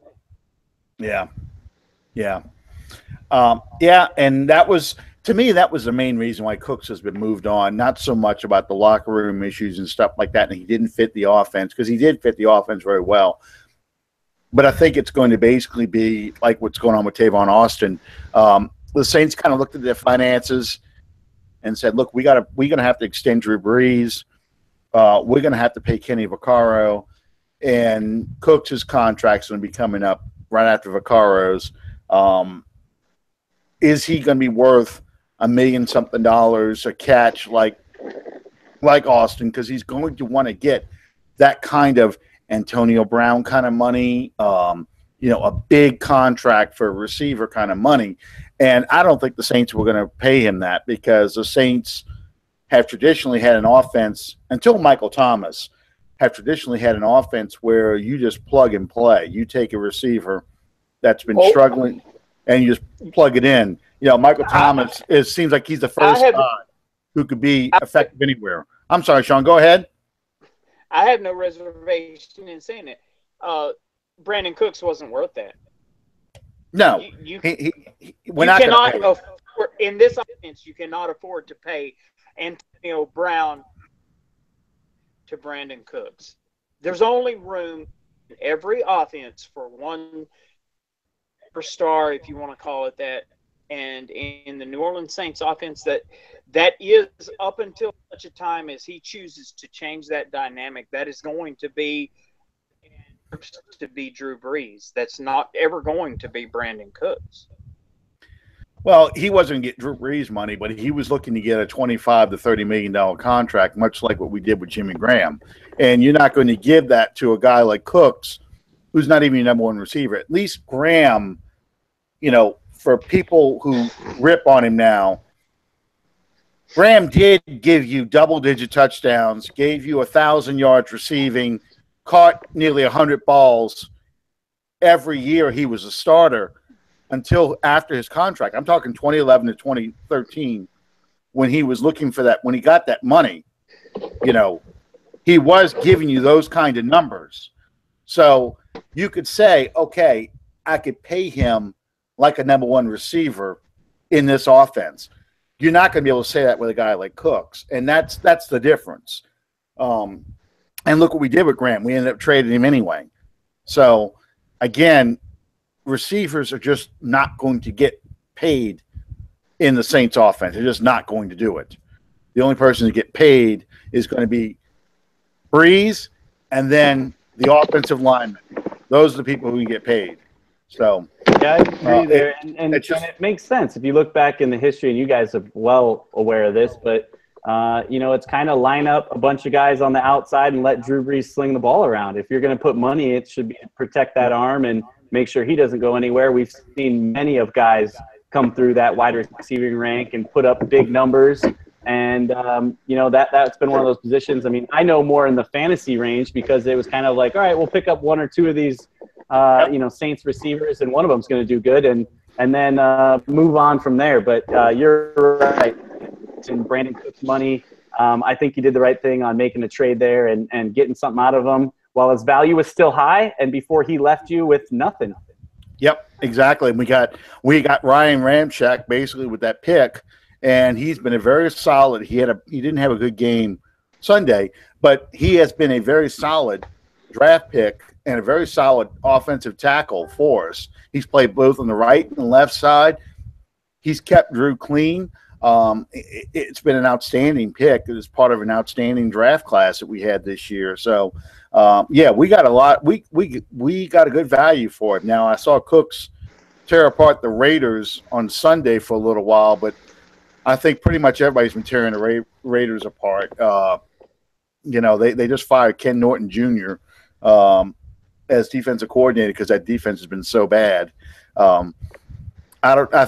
Yeah. And that was, to me, that was the main reason why Cooks has been moved on. Not so much about the locker room issues and stuff like that, and he didn't fit the offense, because he did fit the offense very well. But I think it's going to basically be like what's going on with Tavon Austin. The Saints kind of looked at their finances and said, look, we're going to have to extend Drew Brees. We're going to have to pay Kenny Vaccaro. And Cooks' contract's going to be coming up right after Vaccaro's. Is he going to be worth $1 million something a catch like Austin? Because he's going to want to get that kind of Antonio Brown kind of money, a big contract for a receiver kind of money. And I don't think the Saints were going to pay him that, because the Saints have traditionally had an offense, until Michael Thomas, have traditionally had an offense where you just plug and play. You take a receiver that's been struggling and you just plug it in. Michael Thomas, it seems like he's the first guy who could be effective anywhere. I'm sorry, Sean, go ahead. I have no reservation in saying it. Brandon Cooks wasn't worth that. No. In this offense, you cannot afford to pay Antonio Brown to Brandon Cooks. There's only room in every offense for one superstar, if you want to call it that. And in the New Orleans Saints offense, that is, up until such a time as he chooses to change that dynamic, that is going to be Drew Brees. That's not ever going to be Brandon Cooks. Well, he wasn't getting Drew Brees money, but he was looking to get a $25 to $30 million contract, much like what we did with Jimmy Graham. And you're not going to give that to a guy like Cooks, who's not even your number one receiver. At least Graham, for people who rip on him now, Graham did give you double-digit touchdowns, gave you 1,000 yards receiving, caught nearly 100 balls every year he was a starter until after his contract. I'm talking 2011 to 2013, when he was looking for that, when he got that money, he was giving you those kind of numbers. So you could say, okay, I could pay him like a number one receiver in this offense. You're not going to be able to say that with a guy like Cooks, and that's the difference. And look what we did with Graham. We ended up trading him anyway. So, again, receivers are just not going to get paid in the Saints offense. They're just not going to do it. The only person to get paid is going to be Brees, and then the offensive linemen. Those are the people who can get paid. So yeah, I agree there, and it makes sense if you look back in the history, and you guys are well aware of this, but it's kind of line up a bunch of guys on the outside and let Drew Brees sling the ball around. If you're going to put money, it should be to protect that arm and make sure he doesn't go anywhere. We've seen many of guys come through that wide receiving rank and put up big numbers. And, that's been one of those positions. I mean, I know more in the fantasy range, because it was kind of like, all right, we'll pick up one or two of these, Saints receivers, and one of them's going to do good, and then move on from there. But you're right. In Brandon Cook's money, I think you did the right thing on making a trade there and getting something out of him while his value was still high and before he left you with nothing. Yep, exactly. We got Ryan Ramczyk basically with that pick, and he's been a very solid. He didn't have a good game Sunday, but he has been a very solid draft pick and a very solid offensive tackle for us. He's played both on the right and the left side. He's kept Drew clean. It's been an outstanding pick. It was part of an outstanding draft class that we had this year. So, we got a lot. We got a good value for it. Now, I saw Cooks tear apart the Raiders on Sunday for a little while, but I think pretty much everybody's been tearing the Raiders apart. They just fired Ken Norton Jr. As defensive coordinator because that defense has been so bad.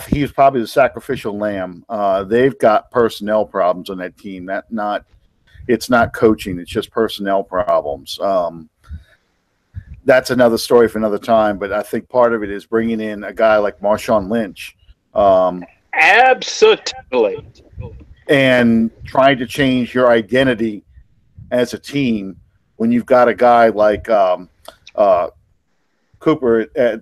He's probably the sacrificial lamb. They've got personnel problems on that team. It's not coaching. It's just personnel problems. that's another story for another time. But I think part of it is bringing in a guy like Marshawn Lynch. Absolutely. And trying to change your identity as a team when you've got a guy like Cooper at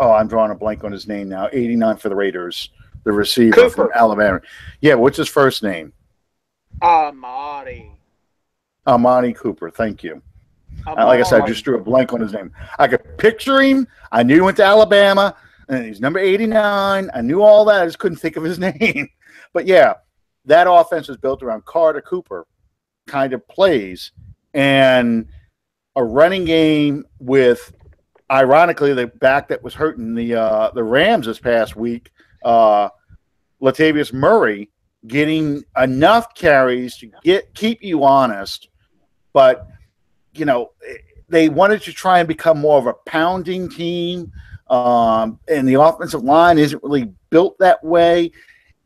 I'm drawing a blank on his name now. 89 for the Raiders, the receiver Cooper. from Alabama. Yeah, what's his first name? Amari Cooper. Thank you. Like I said, I just drew a blank on his name. I could picture him. I knew he went to Alabama, and he's number 89. I knew all that. I just couldn't think of his name. But yeah, that offense was built around Carter Cooper kind of plays, and a running game with, ironically, the back that was hurting the Rams this past week, Latavius Murray, getting enough carries to keep you honest, but they wanted to try and become more of a pounding team, and the offensive line isn't really built that way.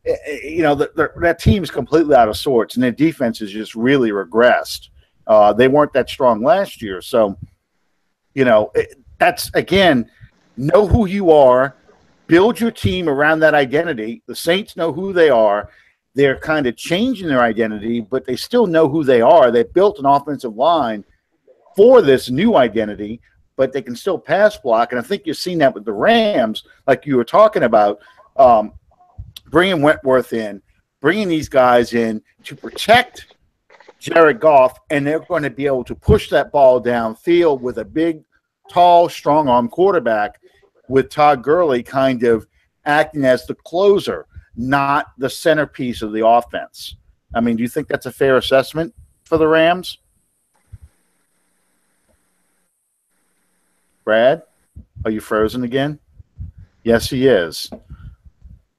That team is completely out of sorts, and their defense has just really regressed. They weren't that strong last year, so that's, again, know who you are, build your team around that identity. The Saints know who they are. They're kind of changing their identity, but they still know who they are. They built an offensive line for this new identity, but they can still pass block. And I think you've seen that with the Rams, like you were talking about, bringing Wentworth in, bringing these guys in to protect Jared Goff, and they're going to be able to push that ball downfield with a big, tall, strong-arm quarterback with Todd Gurley kind of acting as the closer, not the centerpiece of the offense. I mean, do you think that's a fair assessment for the Rams? Brad, are you frozen again? Yes, he is.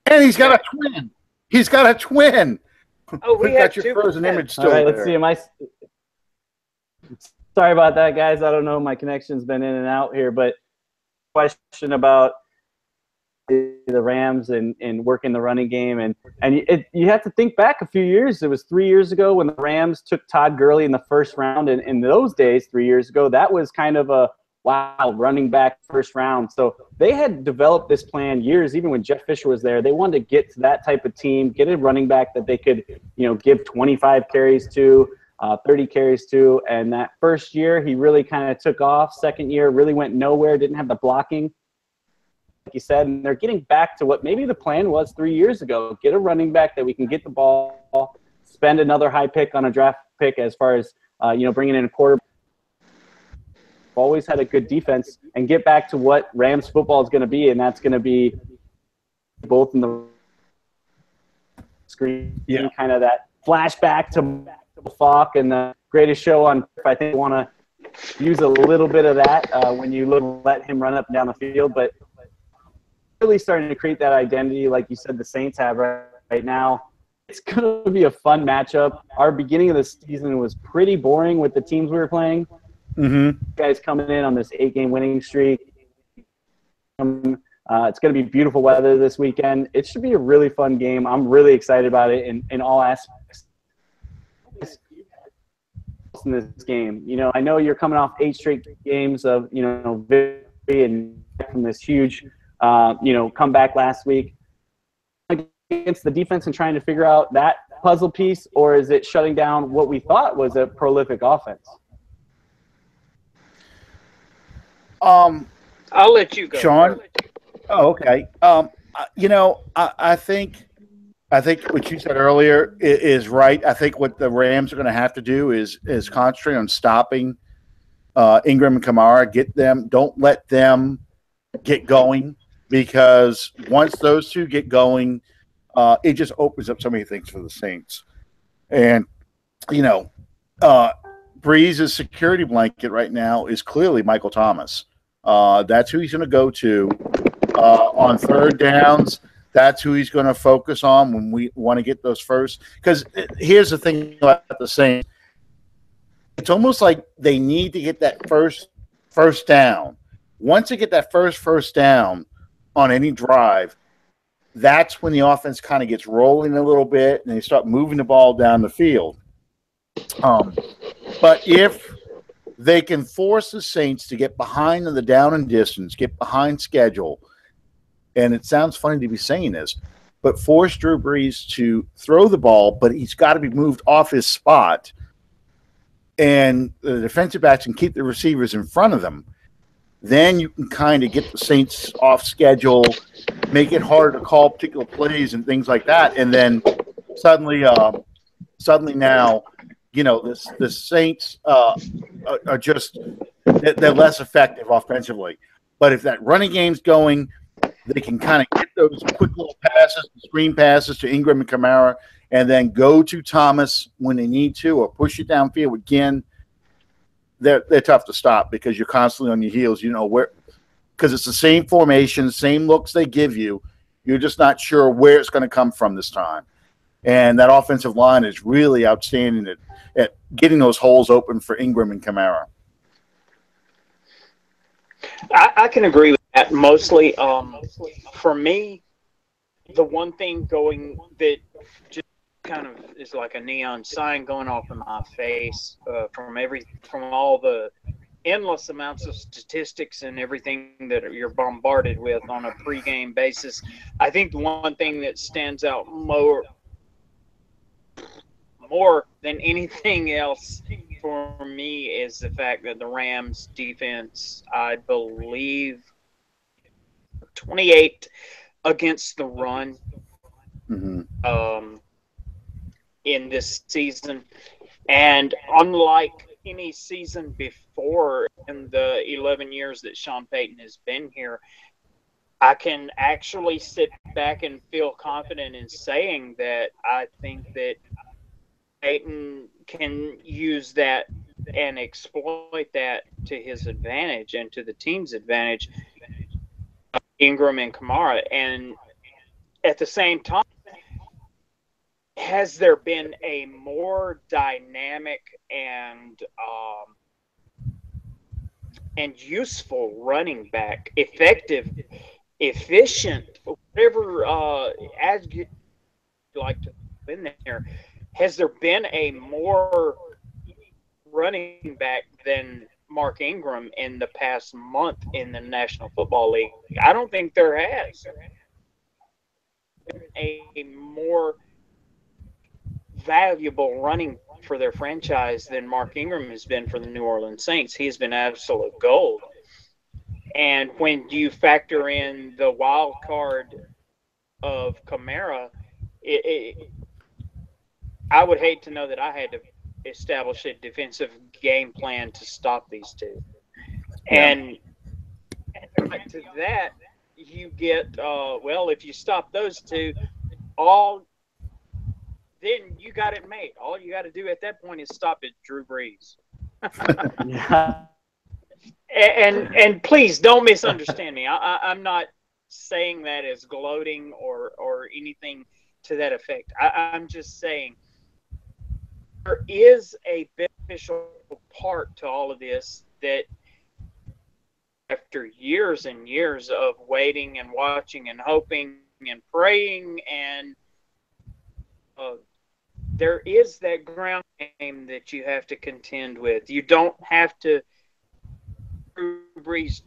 And he's got a twin. He's got a twin. Oh, we got have your frozen image still. All right, there. let's see. Sorry about that, guys. I don't know. My connection's been in and out here, but question about the Rams and working the running game. And you have to think back a few years. It was 3 years ago when the Rams took Todd Gurley in the first round. And in those days, 3 years ago, that was kind of a, wow, running back first round. So they had developed this plan years, even when Jeff Fisher was there. They wanted to get to that type of team, get a running back that they could, give 25 carries to, 30 carries to. And that first year, he really kind of took off. Second year, really went nowhere, didn't have the blocking, like you said. And they're getting back to what maybe the plan was 3 years ago. Get a running back that we can get the ball, spend another high pick on a draft pick as far as, bringing in a quarterback. Always had a good defense, and get back to what Rams football is going to be, and that's going to be both in the screen, kind of that flashback to Falk and the Greatest Show on. I think want to use a little bit of that when you let him run up and down the field, but really starting to create that identity, like you said, the Saints have right now. It's going to be a fun matchup. Our beginning of the season was pretty boring with the teams we were playing. Mm-hmm. Guys coming in on this 8-game winning streak. It's going to be beautiful weather this weekend. It should be a really fun game. I'm really excited about it in all aspects. In this game, I know you're coming off 8 straight games of victory and from this huge comeback last week against the defense and trying to figure out that puzzle piece, or is it shutting down what we thought was a prolific offense? I'll let you go, Sean. Oh, okay. I think what you said earlier is right. I think what the Rams are going to have to do is concentrate on stopping Ingram and Kamara. Don't let them get going, because once those two get going, it just opens up so many things for the Saints. And Breeze's security blanket right now is clearly Michael Thomas. That's who he's going to go to on third downs. That's who he's going to focus on when we want to get those first. Because here's the thing about the Saints. It's almost like they need to get that first down. Once they get that first down on any drive, that's when the offense kind of gets rolling a little bit and they start moving the ball down the field. But if they can force the Saints to get behind in the down and distance, get behind schedule. And it sounds funny to be saying this, but force Drew Brees to throw the ball, but he's got to be moved off his spot. And the defensive backs can keep the receivers in front of them. Then you can kind of get the Saints off schedule, make it harder to call particular plays and things like that. And then suddenly now, the Saints are just they're less effective offensively. But if that running game's going, they can kind of get those quick little passes, screen passes to Ingram and Kamara, and then go to Thomas when they need to, or push it downfield again. They're tough to stop because you're constantly on your heels. Because it's the same formation, same looks they give you. You're just not sure where it's going to come from this time. And that offensive line is really outstanding at getting those holes open for Ingram and Kamara. I can agree with that mostly. For me, the one thing going that just kind of is like a neon sign going off in my face from all the endless amounts of statistics and everything that you're bombarded with on a pregame basis. I think the one thing that stands out more than anything else for me is the fact that the Rams defense, I believe, 28 against the run in this season. And unlike any season before in the 11 years that Sean Payton has been here, I can actually sit back and feel confident in saying that I think that Payton can use that and exploit that to his advantage and to the team's advantage, Ingram and Kamara. And at the same time, has there been a more dynamic and useful running back, effective, efficient, whatever adjective you like to put in there? Has there been a more running back than Mark Ingram in the past month in the National Football League? I don't think there has. A more valuable running for their franchise than Mark Ingram has been for the New Orleans Saints. He's been absolute gold. And when you factor in the wild card of Kamara, I would hate to know that I had to establish a defensive game plan to stop these two. And to that, you get, if you stop those two, then you got it made. All you got to do at that point is stop it, Drew Brees. And please don't misunderstand me. I'm not saying that as gloating or anything to that effect. I'm just saying there is a beneficial part to all of this that after years and years of waiting and watching and hoping and praying and there is that ground game that you have to contend with. You don't have to Drew Brees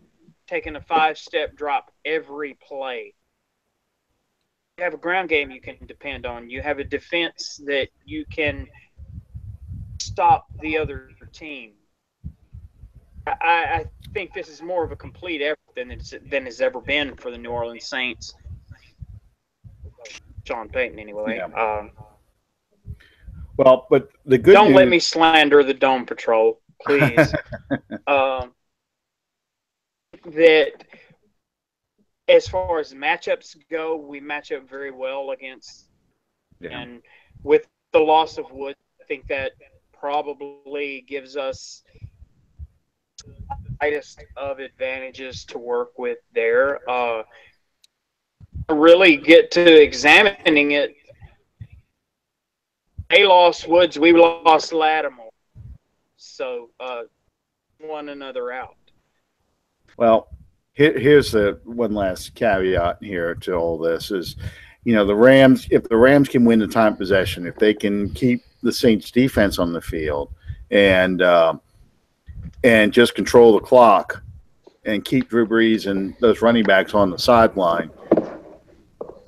taking a 5-step drop every play. You have a ground game you can depend on. You have a defense that you can stop the other team. I think this is more of a complete effort than has ever been for the New Orleans Saints. Sean Payton, anyway. Yeah. Well, but the good don't news... let me slander the Dome Patrol, please. That as far as matchups go, we match up very well against. Yeah. And with the loss of Woods, I think that probably gives us the lightest of advantages to work with there. Really get to examining it. They lost Woods, we lost Lattimore. So one another out. Well, here's the one last caveat here to all this is, the Rams, if the Rams can win the time possession, if they can keep the Saints defense on the field and and just control the clock and keep Drew Brees and those running backs on the sideline,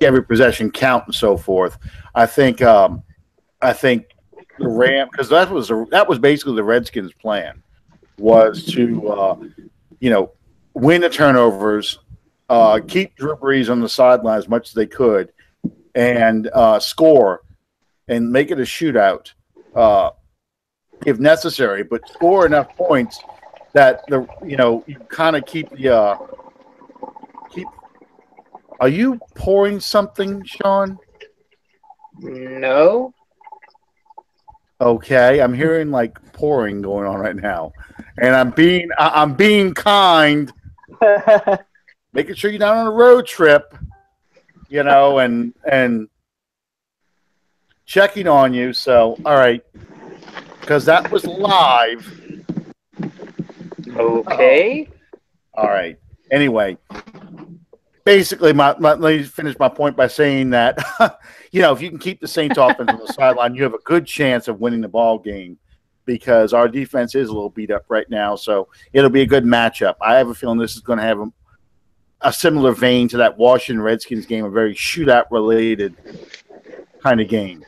every possession count and so forth. I think the Ram, because that was basically the Redskins' plan, was to win the turnovers, keep Drew Brees on the sideline as much as they could, and score and make it a shootout if necessary, but score enough points that you kind of keep the keep. Are you pouring something, Sean? No. Okay, I'm hearing like pouring going on right now, and I'm being kind, making sure you're not on a road trip, and checking on you. So, all right, because that was live. Okay. All right. Anyway, basically, let me finish my point by saying that, if you can keep the Saints offense on the sideline, you have a good chance of winning the ball game because our defense is a little beat up right now. So it'll be a good matchup. I have a feeling this is going to have a similar vein to that Washington Redskins game, a very shootout-related kind of game.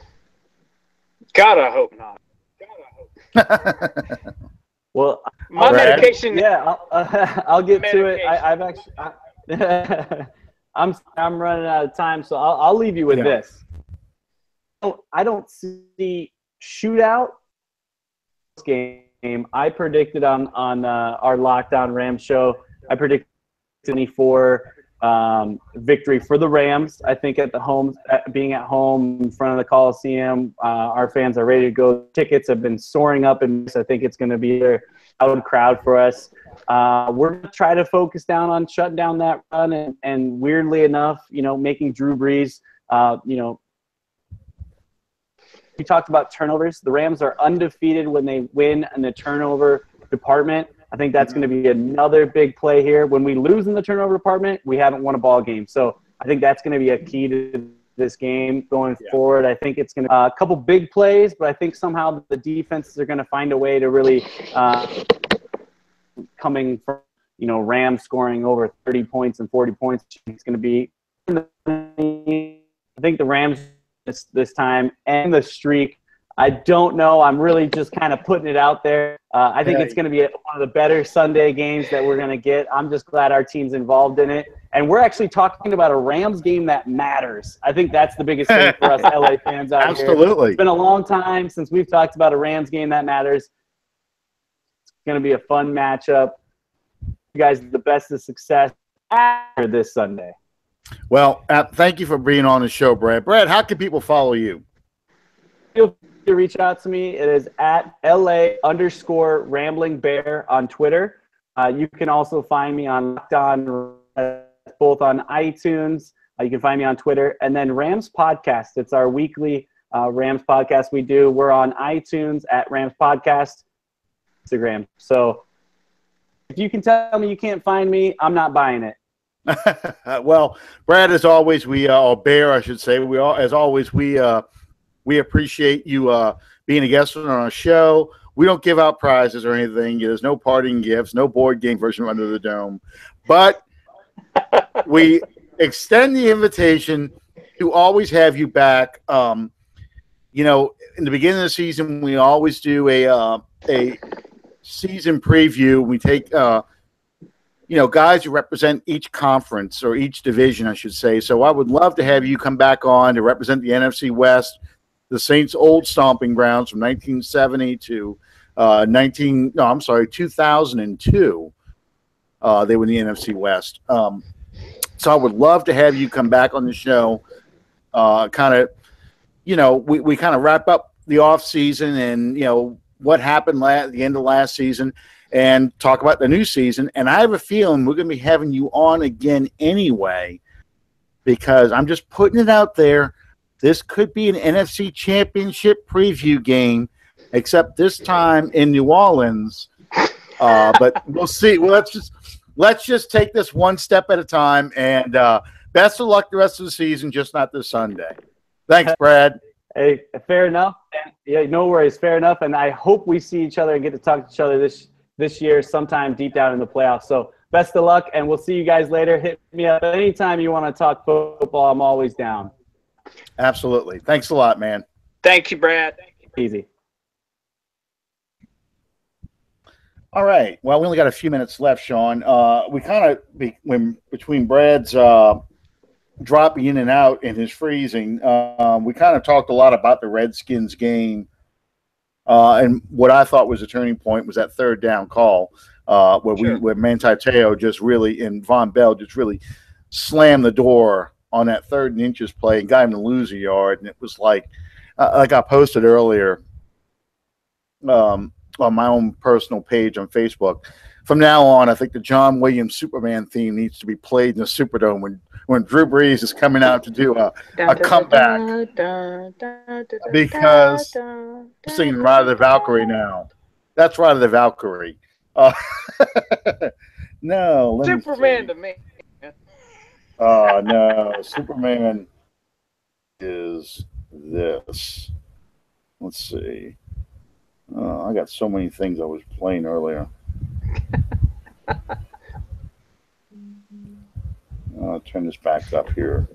God, I hope not. Well, my medication. Yeah, I'll get to it. I've actually. I'm running out of time, so I'll leave you with this. I don't see shootout game. I predicted on our Lockdown Rams show. I predicted 24 victory for the Rams. I think being at home in front of the Coliseum, our fans are ready to go. Tickets have been soaring up, and I think it's going to be a loud crowd for us. We're going to try to focus down on shutting down that run, and weirdly enough, making Drew Brees, we talked about turnovers. The Rams are undefeated when they win in the turnover department. I think that's going to be another big play here. When we lose in the turnover department, we haven't won a ball game. So I think that's going to be a key to this game going forward. I think it's going to a couple big plays, but I think somehow the defenses are going to find a way to really coming from, Rams scoring over 30 points and 40 points. It's going to be, I think the Rams this time and the streak. I don't know. I'm really just kind of putting it out there. I think it's going to be one of the better Sunday games that we're going to get. I'm just glad our team's involved in it. And we're actually talking about a Rams game that matters. I think that's the biggest thing for us LA fans out here. Absolutely. It's been a long time since we've talked about a Rams game that matters. It's going to be a fun matchup. You guys, the best of success after this Sunday. Well, thank you for being on the show, Brad. Brad, how can people follow you? Feel free to reach out to me. It is at LA_RamblingBear on Twitter. You can also find me on Lockdown, both on iTunes. You can find me on Twitter. And then Rams Podcast. It's our weekly Rams podcast we do. We're on iTunes at Rams Podcast, Instagram. So if you can tell me you can't find me, I'm not buying it. Well, Brad, as always, or Bear, I should say, we appreciate you being a guest on our show. We don't give out prizes or anything. There's no parting gifts, no board game version of Under the Dome. But we extend the invitation to always have you back. In the beginning of the season, we always do a season preview. We take guys who represent each conference or each division, I should say. So I would love to have you come back on to represent the NFC West, the Saints' old stomping grounds from 1970 to 2002. They were in the NFC West. So I would love to have you come back on the show. We kind of wrap up the off season and, what happened at the end of last season and talk about the new season. And I have a feeling we're going to be having you on again anyway, because I'm just putting it out there. This could be an NFC Championship preview game, except this time in New Orleans. But we'll see. Well, let's just take this one step at a time. And best of luck the rest of the season, just not this Sunday. Thanks, Brad. Hey, fair enough. Yeah, no worries. Fair enough. And I hope we see each other and get to talk to each other this this year sometime deep down in the playoffs. So best of luck, and we'll see you guys later. Hit me up anytime you want to talk football. I'm always down. Absolutely. Thanks a lot, man. Thank you, Brad. Easy. All right. Well, we only got a few minutes left, Sean. We kind of, between Brad's dropping in and out and his freezing, we kind of talked a lot about the Redskins game. And what I thought was a turning point was that third down call where Manti Te'o just really, and Von Bell just really slammed the door on that 3rd and inches play and got him to lose a yard. And it was like I posted earlier on my own personal page on Facebook. From now on, I think the John Williams Superman theme needs to be played in the Superdome when Drew Brees is coming out to do a comeback. Because I'm singing Ride of the Valkyrie now. That's Ride of the Valkyrie. No, Superman to me. Oh, no. Superman is this. Let's see. I got so many things I was playing earlier. I'll turn this back up here.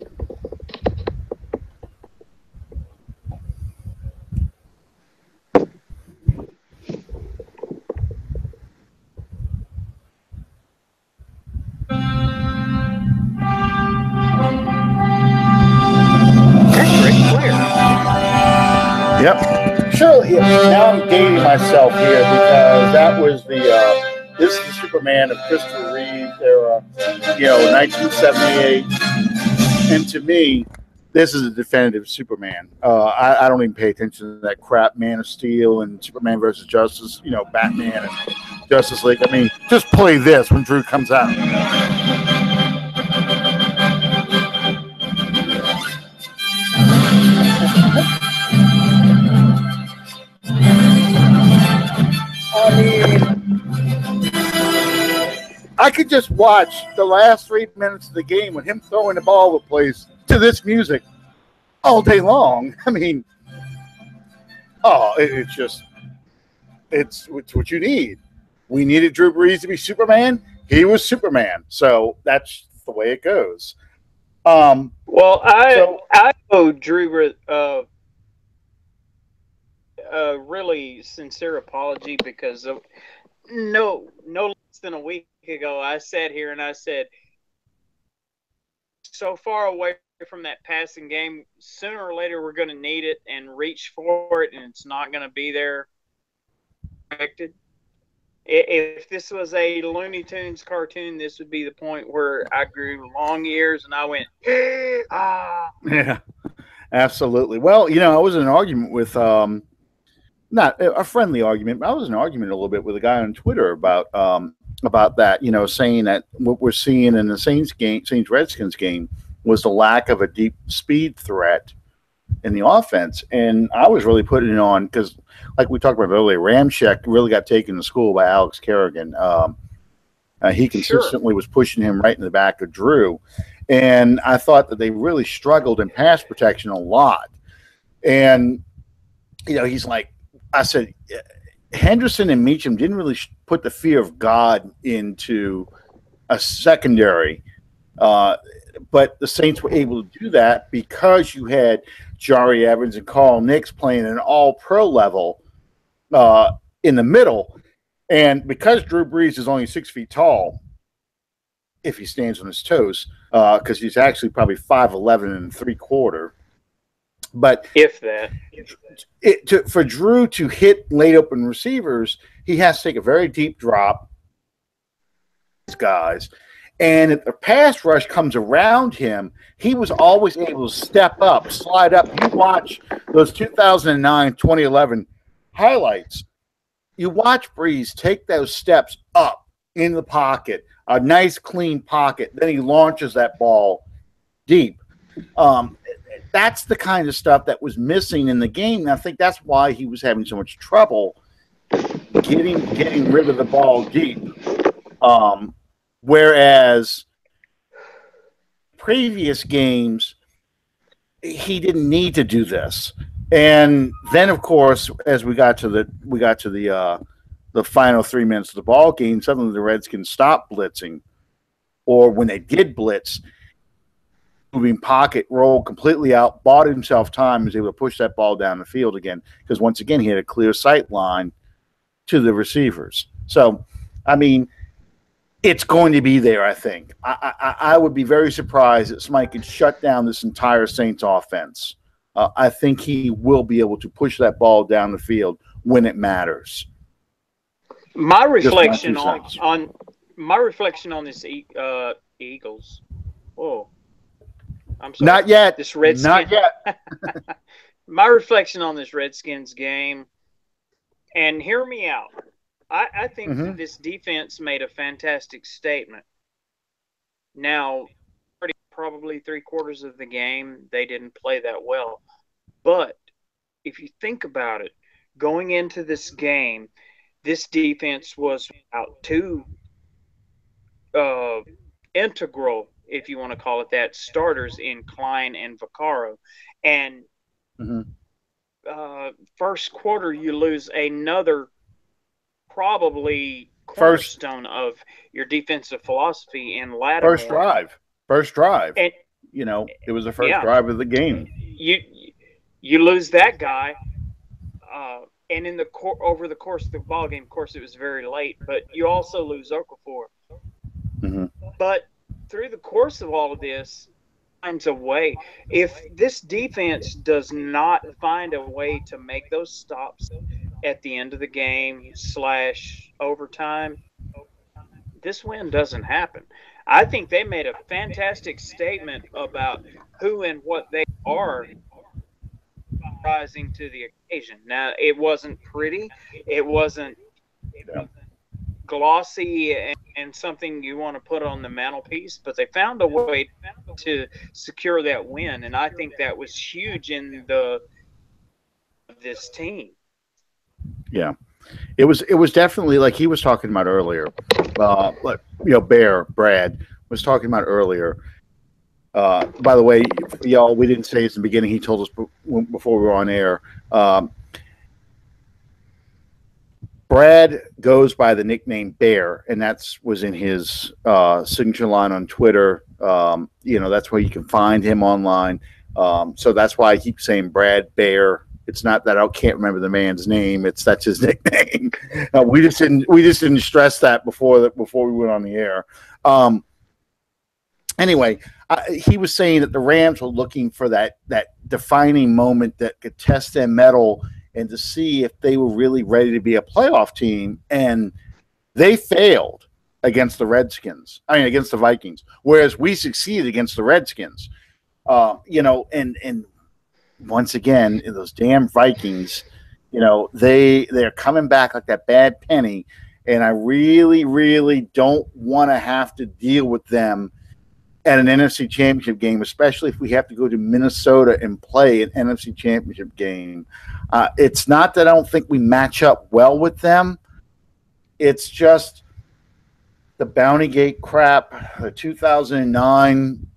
Yep. Sure. Yeah. Now I'm dating myself here because that was this is the Superman of Christopher Reeve era, 1978. And to me, this is a definitive Superman. I don't even pay attention to that crap Man of Steel and Superman versus Justice, Batman and Justice League. I mean, just play this when Drew comes out. I could just watch the last 3 minutes of the game with him throwing the ball over the place to this music all day long. I mean, it's what you need. We needed Drew Brees to be Superman. He was Superman. So that's the way it goes. I owe Drew a really sincere apology because no less than a week ago I sat here and I said, so far away from that passing game, sooner or later we're going to need it and reach for it, and it's not going to be there. If this was a Looney Tunes cartoon, this would be the point where I grew long ears and I went, ah. Yeah, absolutely. Well, I was in an argument with not a friendly argument, but I was in an argument a little bit with a guy on Twitter about that, saying that what we're seeing in the Saints Redskins game was the lack of a deep speed threat in the offense. And I was really putting it on because, like we talked about earlier, Ramczyk really got taken to school by Alex Kerrigan. He consistently was pushing him right in the back of Drew. And I thought that they really struggled in pass protection a lot. And, he's like, I said, Henderson and Meacham didn't really put the fear of God into a secondary. But the Saints were able to do that because you had Jari Evans and Carl Nix playing an all-pro level in the middle. And because Drew Brees is only 6 feet tall, if he stands on his toes, because he's actually probably 5'11" and 3/4. But if that, for Drew to hit late open receivers, he has to take a very deep drop. Guys, and if the pass rush comes around him, he was always able to step up, slide up. You watch those 2009, 2011 highlights. You watch Brees take those steps up in the pocket, a nice clean pocket. Then he launches that ball deep. That's the kind of stuff that was missing in the game. And I think that's why he was having so much trouble getting rid of the ball deep. Whereas previous games, he didn't need to do this. And then, of course, as we got to the the final 3 minutes of the ball game, suddenly the Redskins stopped blitzing, or when they did blitz, moving pocket, rolled completely out, bought himself time, was able to push that ball down the field again, because once again he had a clear sight line to the receivers. So, I mean, it's going to be there, I think. I would be very surprised that Smike could shut down this entire Saints offense. I think he will be able to push that ball down the field when it matters. My reflection on this Eagles. Whoa, I'm sorry. Not yet. This Redskins. Not yet. My reflection on this Redskins game, and hear me out. I think that this defense made a fantastic statement. Now, probably 3/4 of the game, they didn't play that well. But if you think about it, going into this game, this defense was about two integral, if you want to call it that, starters in Klein and Vaccaro. And first quarter, you lose another probably cornerstone of your defensive philosophy in Lattimore. First drive. And, it was the first drive of the game. You lose that guy, and in over the course of the ball game, of course, it was very late, but you also lose Okafor. But through the course of all of this, finds a way. If this defense does not find a way to make those stops at the end of the game / overtime, this win doesn't happen. I think they made a fantastic statement about who and what they are rising to the occasion. Now, it wasn't pretty. It wasn't glossy and something you want to put on the mantelpiece, but they found a way to secure that win, and I think that was huge in this team. Yeah, it was definitely like he was talking about earlier. Brad was talking about earlier. By the way, y'all, we didn't say this in the beginning. He told us before we were on air. Brad goes by the nickname Bear, and was in his signature line on Twitter. That's where you can find him online. So that's why I keep saying Brad Bear. It's not that I can't remember the man's name. That's his nickname. We just didn't stress that before we went on the air. Anyway, he was saying that the Rams were looking for that defining moment that could test their mettle and to see if they were really ready to be a playoff team, and they failed against the against the Vikings, whereas we succeeded against the Redskins. And once again, those damn Vikings, they're coming back like that bad penny, and I really, really don't want to have to deal with them at an NFC Championship game, especially if we have to go to Minnesota and play an NFC Championship game. It's not that I don't think we match up well with them. It's just the Bounty Gate crap, the 2009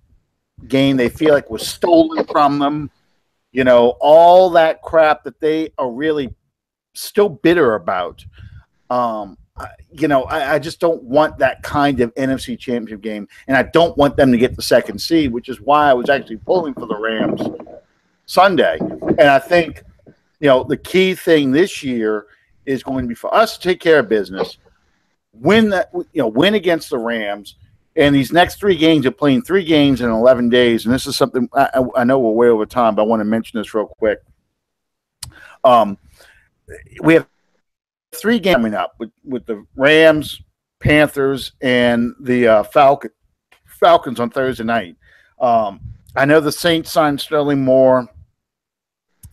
game they feel like was stolen from them. All that crap that they are really still bitter about. I just don't want that kind of NFC Championship game, and I don't want them to get the second seed, which is why I was actually pulling for the Rams Sunday. And I think, the key thing this year is going to be for us to take care of business, win against the Rams. And these next 3 games, are playing 3 games in 11 days. And this is something I know we're way over time, but I want to mention this real quick. We have 3 games coming up with the Rams, Panthers, and the Falcons on Thursday night. I know the Saints signed Sterling Moore.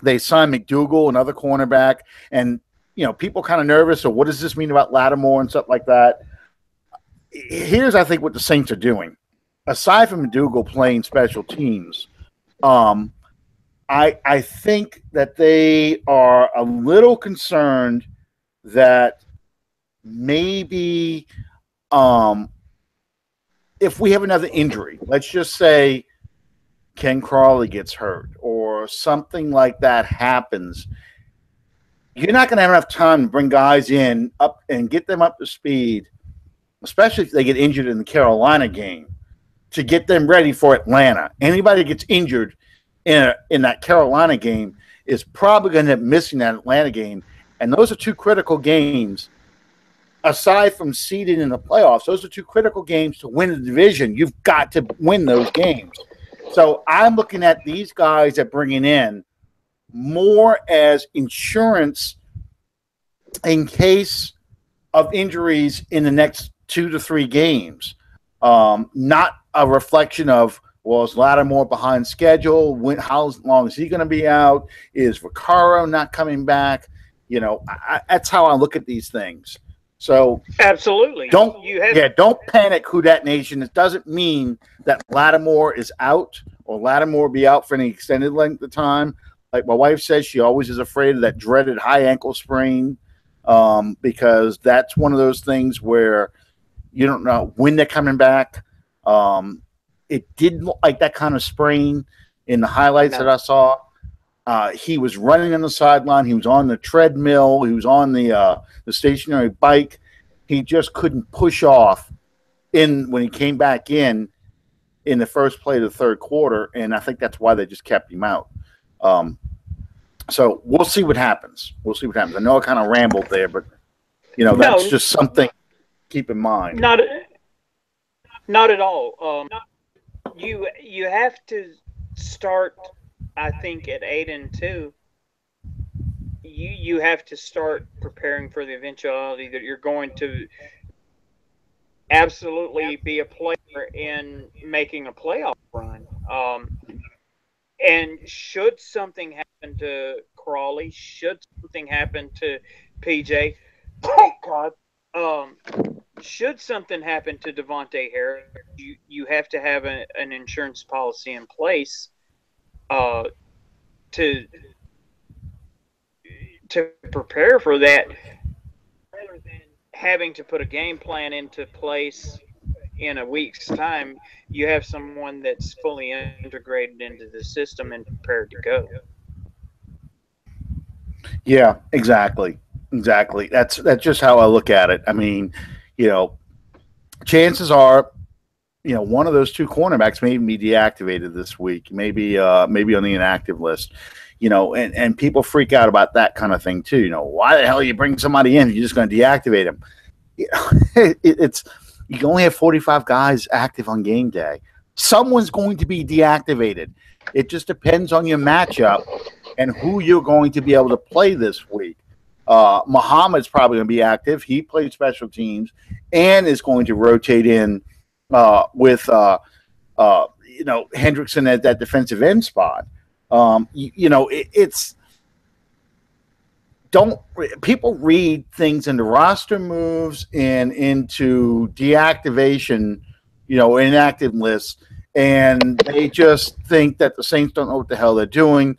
They signed McDougal, another cornerback. And, people kind of nervous. So what does this mean about Lattimore and stuff like that? Here's, I think, what the Saints are doing. Aside from McDougal playing special teams, I think that they are a little concerned that maybe if we have another injury, let's just say Ken Crawley gets hurt or something like that happens, you're not going to have enough time to bring guys in up and get them up to speed, especially if they get injured in the Carolina game, to get them ready for Atlanta. Anybody that gets injured in that Carolina game is probably going to end up missing that Atlanta game. And those are two critical games. Aside from seeding in the playoffs, those are two critical games to win the division. You've got to win those games. So I'm looking at these guys that bringing in more as insurance in case of injuries in the next 2 to 3 games. Not a reflection of, well, is Lattimore behind schedule? How long is he going to be out? Is Vaccaro not coming back? That's how I look at these things. So absolutely, don't panic, Who Dat Nation. It doesn't mean that Lattimore is out or Lattimore be out for any extended length of time. Like my wife says, she always is afraid of that dreaded high ankle sprain, because that's one of those things where you don't know when they're coming back. It didn't look like that kind of sprain in the highlights that I saw. He was running on the sideline. He was on the treadmill. He was on the stationary bike. He just couldn't push off when he came back in the first play of the third quarter, and I think that's why they just kept him out. So we'll see what happens. I know I kind of rambled there, but that's just something to keep in mind. Not at all. You have to start, I think, at 8-2. You have to start preparing for the eventuality that you're going to absolutely be a player in making a playoff run. And should something happen to Crawley, should something happen to PJ, oh God, should something happen to Devontae Harris, you have to have an insurance policy in place to prepare for that, rather than having to put a game plan into place in a week's time. You have someone that's fully integrated into the system and prepared to go. Yeah, exactly. That's just how I look at it. I mean, chances are, one of those two cornerbacks may be deactivated this week, maybe on the inactive list. And people freak out about that kind of thing too. Why the hell you bring somebody in if you're just going to deactivate him? You can only have 45 guys active on game day. Someone's going to be deactivated. It just depends on your matchup and who you're going to be able to play this week. Muhammad's probably going to be active. He played special teams and is going to rotate in with Hendrickson at that defensive end spot. People read things into roster moves and into deactivation, inactive lists, and they just think that the Saints don't know what the hell they're doing.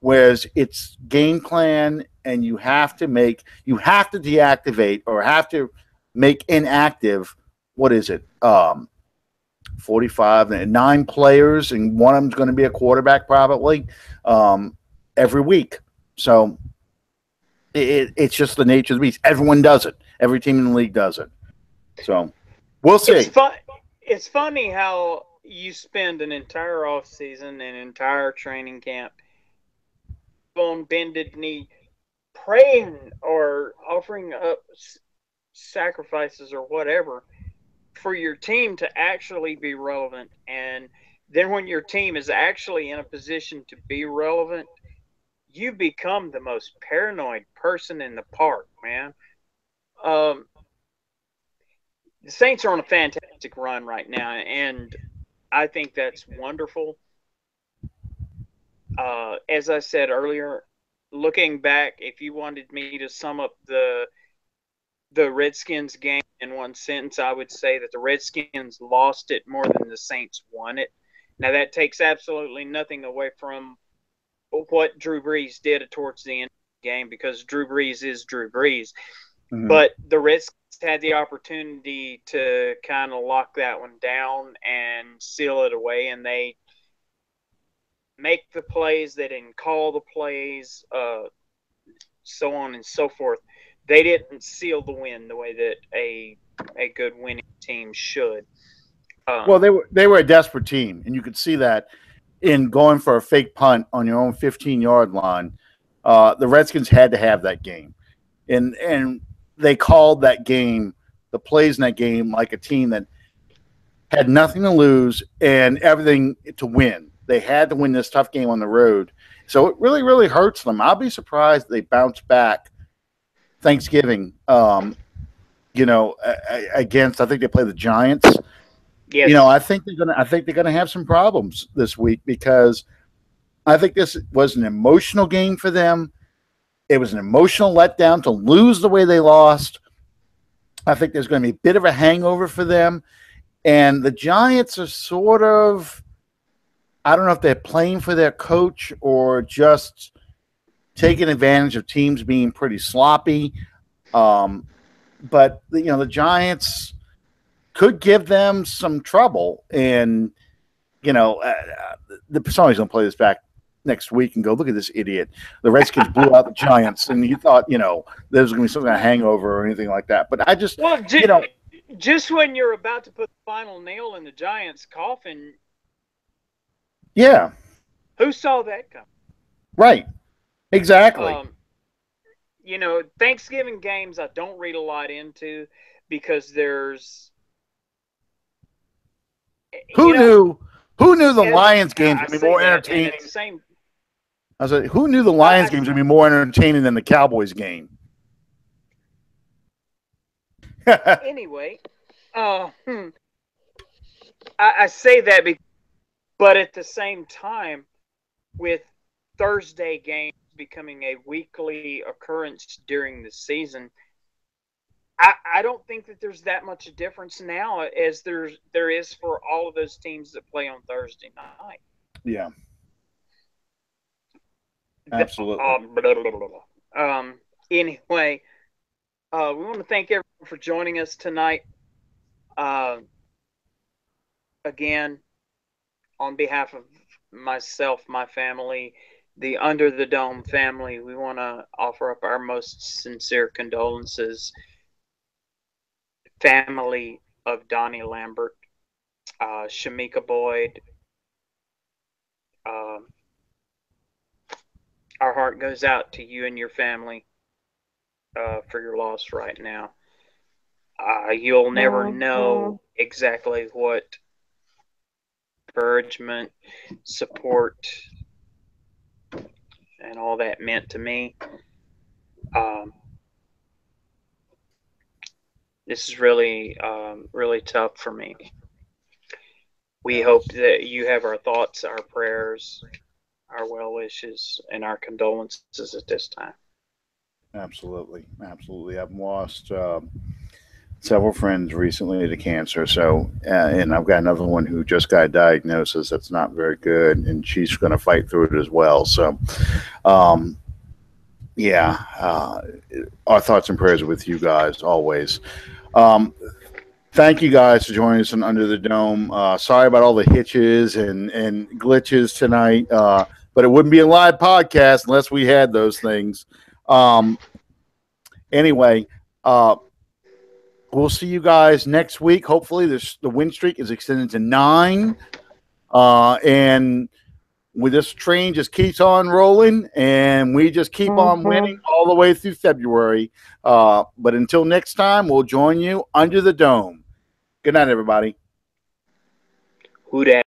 Whereas it's game plan, and you have to deactivate or have to make inactive. What is it? 45 and 9 players, and one of them's going to be a quarterback probably every week. So it's just the nature of the beast. Everyone does it. Every team in the league does it. So we'll see. It's funny how you spend an entire off season, an entire training camp on bended knee, praying or offering up sacrifices or whatever for your team to actually be relevant. And then when your team is actually in a position to be relevant, you become the most paranoid person in the park, man. The Saints are on a fantastic run right now, and I think that's wonderful. As I said earlier, looking back, if you wanted me to sum up the Redskins game in one sentence, I would say that the Redskins lost it more than the Saints won it. Now, that takes absolutely nothing away from what Drew Brees did towards the end of the game, because Drew Brees is Drew Brees. Mm-hmm. But the Redskins had the opportunity to kind of lock that one down and seal it away, and they make the plays. They didn't call the plays. so on and so forth. They didn't seal the win the way that a good winning team should. Well, they were a desperate team, and you could see that in going for a fake punt on your own 15-yard line. The Redskins had to have that game, and they called that game, the plays in that game, like a team that had nothing to lose and everything to win. They had to win this tough game on the road, so it really, really hurts them. I'll be surprised they bounce back Thanksgiving. Against, I think they play the Giants. Yes. I think they're gonna have some problems this week because I think this was an emotional game for them. It was an emotional letdown to lose the way they lost. I think there's going to be a bit of a hangover for them. And the Giants are sort of, I don't know if they're playing for their coach or just taking advantage of teams being pretty sloppy. But the Giants could give them some trouble. And, somebody's going to play this back next week and go, look at this idiot. The Redskins blew out the Giants, and you thought, there was going to be some kind of hangover or anything like that. But I just, just when you're about to put the final nail in the Giants' coffin. Yeah. Who saw that coming? Right. Exactly. Thanksgiving games I don't read a lot into because there's. Who knew the Lions games would be more entertaining? I was like, who knew the Lions games would be more entertaining than the Cowboys game? Anyway, I say that, but at the same time, with Thursday games becoming a weekly occurrence during the season, I don't think that there's that much difference now as there is for all of those teams that play on Thursday night. Yeah. Absolutely. Anyway, we want to thank everyone for joining us tonight. Again, on behalf of myself, my family, the Under the Dome family, we want to offer up our most sincere condolences. Family of Donnie Lambert, Shamika Boyd. Our heart goes out to you and your family for your loss right now. You'll never know exactly what encouragement, support, and all that meant to me. This is really, really tough for me. We hope that you have our thoughts, our prayers, our well wishes, and our condolences at this time. Absolutely. I've lost several friends recently to cancer. So, and I've got another one who just got a diagnosis that's not very good, and she's going to fight through it as well. So, our thoughts and prayers are with you guys always. Thank you guys for joining us on Under the Dome. Sorry about all the hitches and glitches tonight, but it wouldn't be a live podcast unless we had those things. Anyway, we'll see you guys next week. Hopefully, the win streak is extended to 9, and with this train just keeps on rolling, and we just keep on winning all the way through February. But until next time, we'll join you Under the Dome. Good night, everybody. Who dat?